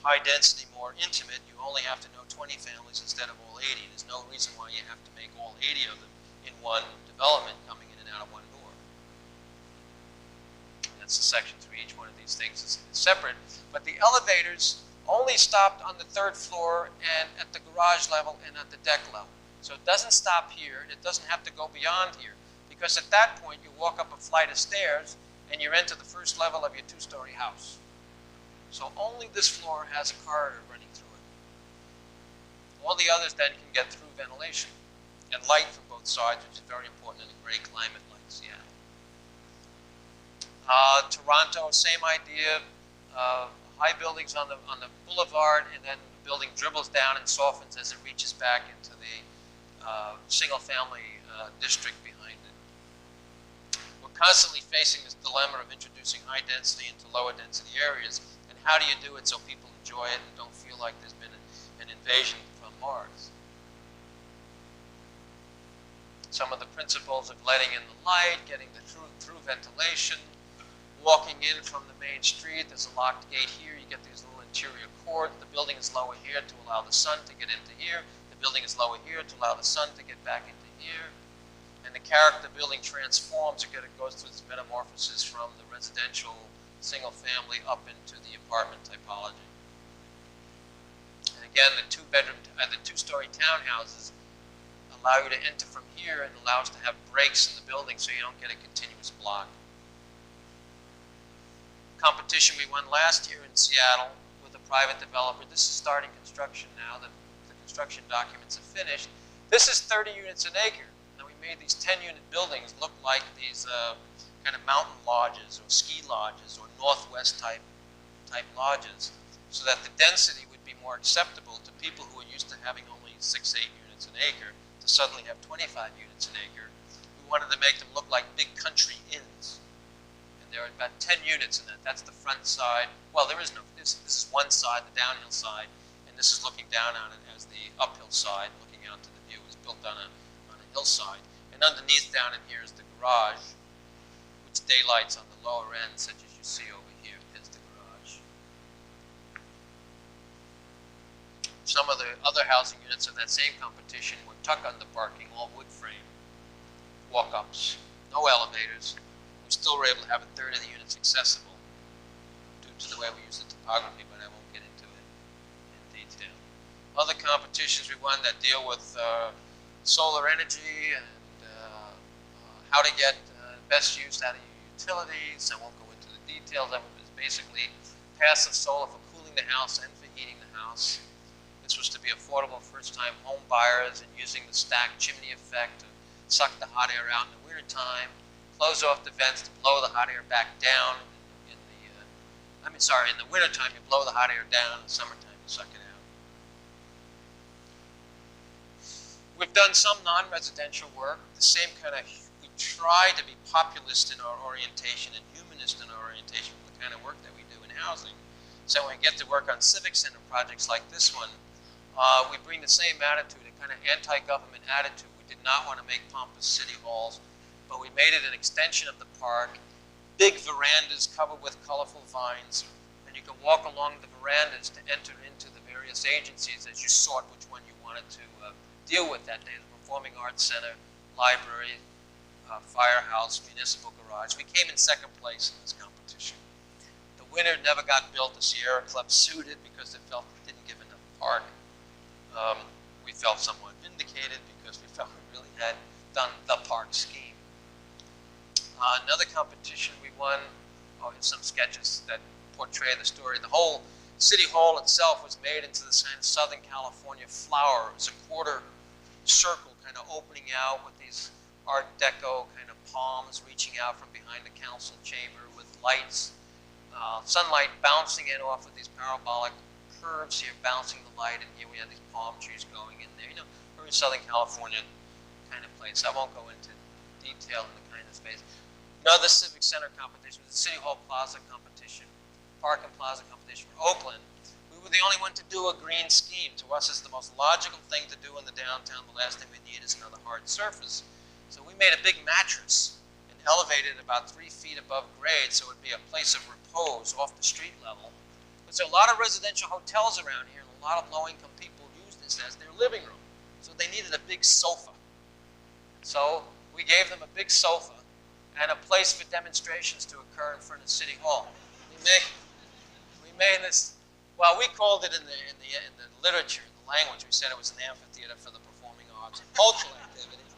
high density more intimate. You only have to know 20 families instead of all 80. There's no reason why you have to make all 80 of them in one development coming in and out of one door. That's the sections for each one of these things is separate. But the elevators only stopped on the 3rd floor and at the garage level and at the deck level. So it doesn't stop here, and it doesn't have to go beyond here. Because at that point, you walk up a flight of stairs, and you're into the 1st level of your 2-story house. So only this floor has a corridor running through it. All the others then can get through ventilation and light from both sides, which is very important in a gray climate like Seattle. Toronto, same idea. High buildings on the boulevard, and then the building dribbles down and softens as it reaches back into the single-family district behind it. We're constantly facing this dilemma of introducing high density into lower density areas, and how do you do it so people enjoy it and don't feel like there's been an invasion from Mars? Some of the principles of letting in the light, getting the through ventilation, walking in from the main street. There's a locked gate here. You get these little interior court. The building is lower here to allow the sun to get into here. The building is lower here to allow the sun to get back into here. And the character building transforms. It goes through this metamorphosis from the residential single family up into the apartment typology. And again, the 2-story townhouses allow you to enter from here and allow us to have breaks in the building so you don't get a continuous block. Competition we won last year in Seattle with a private developer. This is starting construction now. The construction documents are finished. This is 30 units an acre. Now we made these 10-unit buildings look like these kind of mountain lodges or ski lodges or Northwest type lodges, so that the density would be more acceptable to people who are used to having only 6-8 units an acre to suddenly have 25 units an acre. We wanted to make them look like big country inns. There are about 10 units in that. That's the front side. Well, there is no, this is one side, the downhill side, and this is looking down on it as the uphill side, looking out to the view. It's built on a hillside. And underneath down in here is the garage, which daylights on the lower end, such as you see over here, is the garage. Some of the other housing units of that same competition were tuck under parking, all wood frame, walk-ups, no elevators. We still were able to have 1/3 of the units accessible due to the way we use the topography, but I won't get into it in detail. Other competitions we won that deal with solar energy and how to get best use out of your utilities. I won't go into the details of it, but it's basically passive solar for cooling the house and for heating the house. This was to be affordable first-time home buyers and using the stacked chimney effect to suck the hot air out in the wintertime, close off the vents to blow the hot air back down. In the wintertime you blow the hot air down, in the summertime you suck it out. We've done some non-residential work, the same kind of, we try to be populist in our orientation and humanist in our orientation for the kind of work that we do in housing. So when we get to work on civic center projects like this one, we bring the same attitude, a kind of anti-government attitude. We did not want to make pompous city halls, but we made it an extension of the park, big verandas covered with colorful vines, and you can walk along the verandas to enter into the various agencies as you sought which one you wanted to deal with that day. The Performing Arts Center, Library, Firehouse, Municipal Garage. We came in second place in this competition. The winner never got built. The Sierra Club sued it because they felt it didn't give enough park. We felt somewhat vindicated because we felt we really had done the park scheme. Another competition we won, some sketches that portray the story. The whole City Hall itself was made into this kind of Southern California flower. It was a quarter circle kind of opening out with these Art Deco kind of palms reaching out from behind the council chamber with lights, sunlight bouncing in off of these parabolic curves here, bouncing the light, and here we have these palm trees going in there. You know, very Southern California kind of place. I won't go into detail in the kind of space. Another civic center competition was the City Hall Plaza competition, Park and Plaza competition for Oakland. We were the only one to do a green scheme. To us, it's the most logical thing to do in the downtown. The last thing we need is another hard surface. So we made a big mattress and elevated it about 3 feet above grade so it would be a place of repose off the street level. Because there are a lot of residential hotels around here, and a lot of low-income people use this as their living room. So they needed a big sofa. So we gave them a big sofa and a place for demonstrations to occur in front of City Hall. We made this, well, we called it in the literature, in the language, we said it was an amphitheater for the performing arts and cultural activities.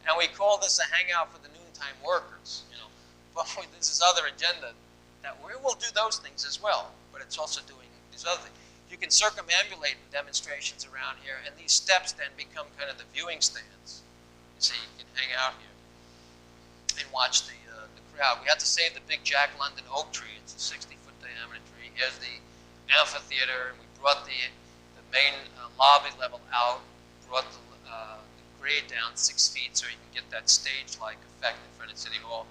And we call this a hangout for the noontime workers, you know. But this is other agenda that we will do those things as well, but it's also doing these other things. You can circumambulate demonstrations around here, and these steps then become kind of the viewing stands. You see, you can hang out here and watch the crowd. We had to save the big Jack London oak tree. It's a 60-foot diameter tree. Here's the amphitheater, and we brought the main lobby level out, brought the grade down 6 feet so you can get that stage-like effect in front of City Hall.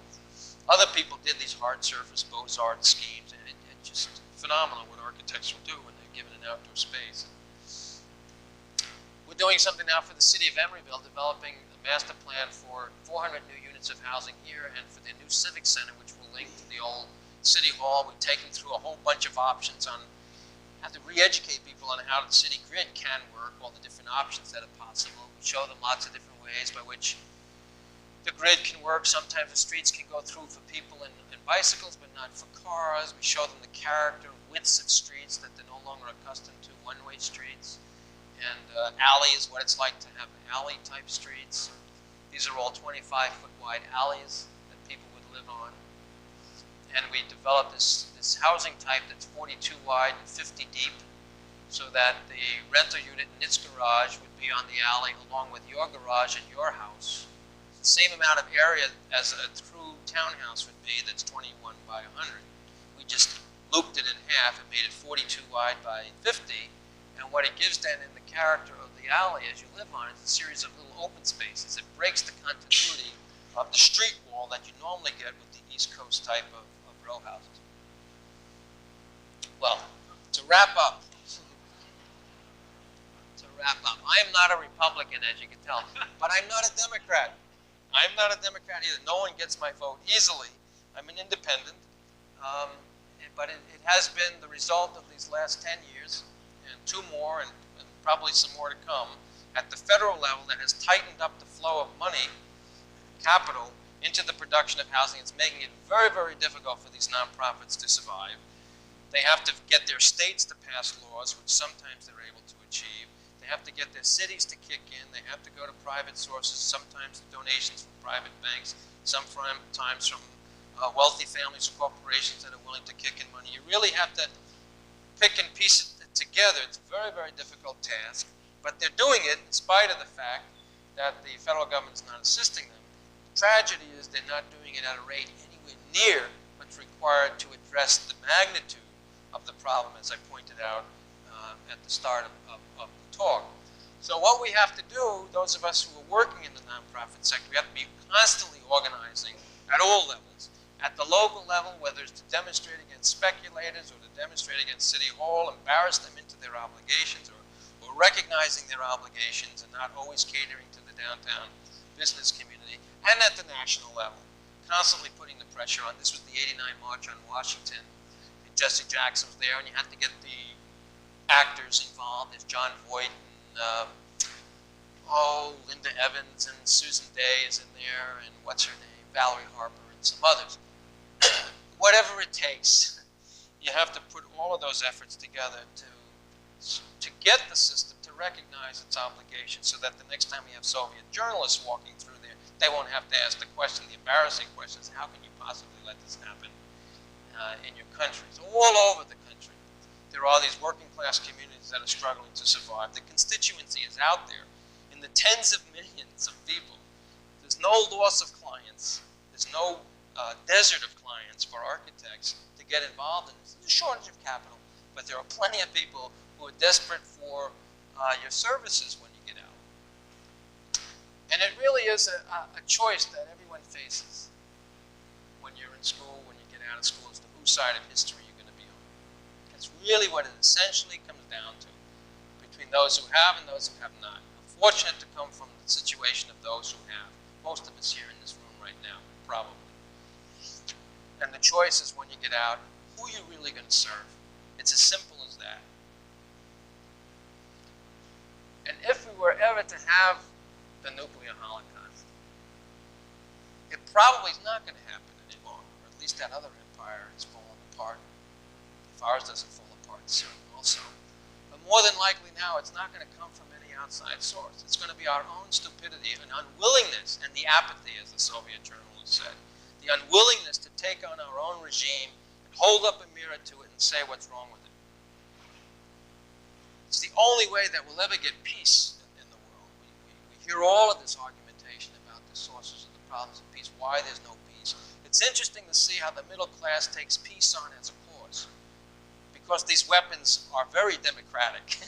Other people did these hard surface Beaux-Arts schemes, and it's just phenomenal what architects will do when they're given an outdoor space. We're doing something now for the city of Emeryville, developing a master plan for 400 new units of housing here and for the new civic center, which will link to the old city hall. We've taken through a whole bunch of options on how to re-educate people on how the city grid can work, all the different options that are possible. We show them lots of different ways by which the grid can work. Sometimes the streets can go through for people and bicycles, but not for cars. We show them the character, widths of streets that they're no longer accustomed to, one-way streets. And alley is what it's like to have alley-type streets. These are all 25-foot wide alleys that people would live on. And we developed this housing type that's 42 wide and 50 deep, so that the rental unit in its garage would be on the alley along with your garage and your house. The same amount of area as a true townhouse would be that's 21 by 100. We just looped it in half and made it 42 wide by 50. And what it gives then in the character of the alley as you live on it is a series of little open spaces. It breaks the continuity of the street wall that you normally get with the East Coast type of row houses. Well, to wrap up, I am not a Republican, as you can tell, but I'm not a Democrat. I'm not a Democrat either. No one gets my vote easily. I'm an independent, but it has been the result of these last 10 years, and 2 more, and probably some more to come, at the federal level that has tightened up the flow of money, capital, into the production of housing. It's making it very, very difficult for these nonprofits to survive. They have to get their states to pass laws, which sometimes they're able to achieve. They have to get their cities to kick in. They have to go to private sources, sometimes donations from private banks, sometimes from wealthy families or corporations that are willing to kick in money. You really have to pick and piece it together. It's a very, very difficult task, but they're doing it in spite of the fact that the federal government's not assisting them. The tragedy is they're not doing it at a rate anywhere near what's required to address the magnitude of the problem, as I pointed out at the start of the talk. So what we have to do, those of us who are working in the nonprofit sector, we have to be constantly organizing at all levels. At the local level, whether it's to demonstrate against speculators or to demonstrate against City Hall, embarrass them into their obligations, or recognizing their obligations and not always catering to the downtown business community, and at the national level, constantly putting the pressure on. This was the '89 March on Washington. And Jesse Jackson was there, and you had to get the actors involved. There's John Voight and Linda Evans and Susan Day is in there, and what's her name, Valerie Harper, and some others. Whatever it takes, you have to put all of those efforts together to get the system to recognize its obligations, so that the next time we have Soviet journalists walking through there, they won't have to ask the question, the embarrassing questions, how can you possibly let this happen in your countries? All over the country, there are these working class communities that are struggling to survive. The constituency is out there in the tens of millions of people. There's no loss of clients. There's no desert of clients for architects to get involved in this. There's a shortage of capital, but there are plenty of people who are desperate for your services when you get out. And it really is a choice that everyone faces when you're in school, when you get out of school, as to whose side of history you're going to be on. That's really what it essentially comes down to, between those who have and those who have not. I'm fortunate to come from the situation of those who have. Most of us here in this room right now, probably. And the choice is, when you get out, who you're really going to serve. It's as simple as that. And if we were ever to have the nuclear holocaust, it probably is not going to happen any longer, or at least that other empire is falling apart. If ours doesn't fall apart soon also. But more than likely now, it's not going to come from any outside source. It's going to be our own stupidity and unwillingness, and the apathy, as the Soviet journalist said. The unwillingness to take on our own regime and hold up a mirror to it and say what's wrong with it. It's the only way that we'll ever get peace in the world. We hear all of this argumentation about the sources of the problems of peace, why there's no peace. It's interesting to see how the middle class takes peace on as a cause, because these weapons are very democratic.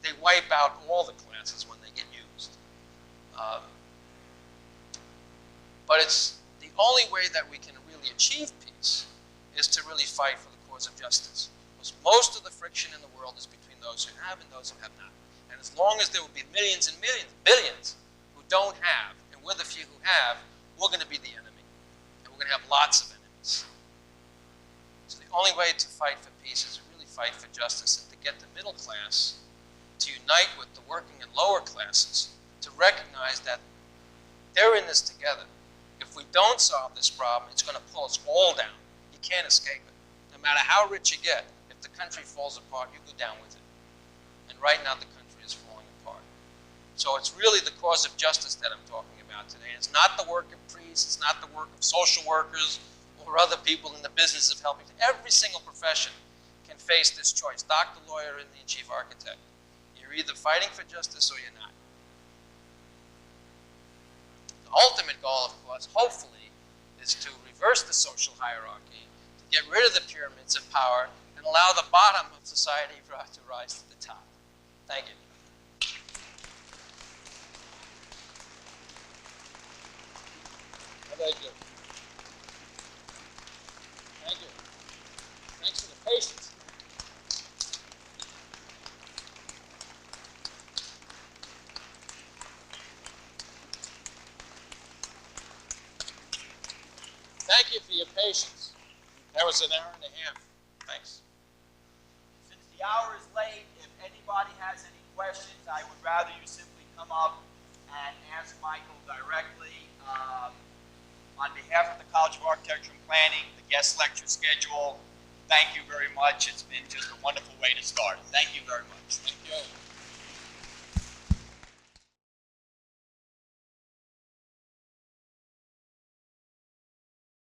They wipe out all the classes when they get used. But it's the only way that we can really achieve peace is to really fight for the cause of justice. Because most of the friction in the world is between those who have and those who have not. And as long as there will be millions and millions, billions, who don't have, and we're the few who have, we're going to be the enemy. And we're going to have lots of enemies. So the only way to fight for peace is to really fight for justice, and to get the middle class to unite with the working and lower classes, to recognize that they're in this together. If we don't solve this problem, it's going to pull us all down. You can't escape it. No matter how rich you get, if the country falls apart, you go down with it. And right now, the country is falling apart. So it's really the cause of justice that I'm talking about today. It's not the work of priests, it's not the work of social workers or other people in the business of helping. Every single profession can face this choice. Doctor, lawyer, and the chief architect. You're either fighting for justice or you're not. The ultimate goal, of course, hopefully, is to reverse the social hierarchy, to get rid of the pyramids of power, and allow the bottom of society to rise to the top. Thank you. Thank you. Thank you. Thanks for the patience. Thank you for your patience. That was an hour and a half. Thanks. Since the hour is late, if anybody has any questions, I would rather you simply come up and ask Michael directly. On behalf of the College of Architecture and Planning, the guest lecture schedule, thank you very much. It's been just a wonderful way to start. Thank you very much. Thank you.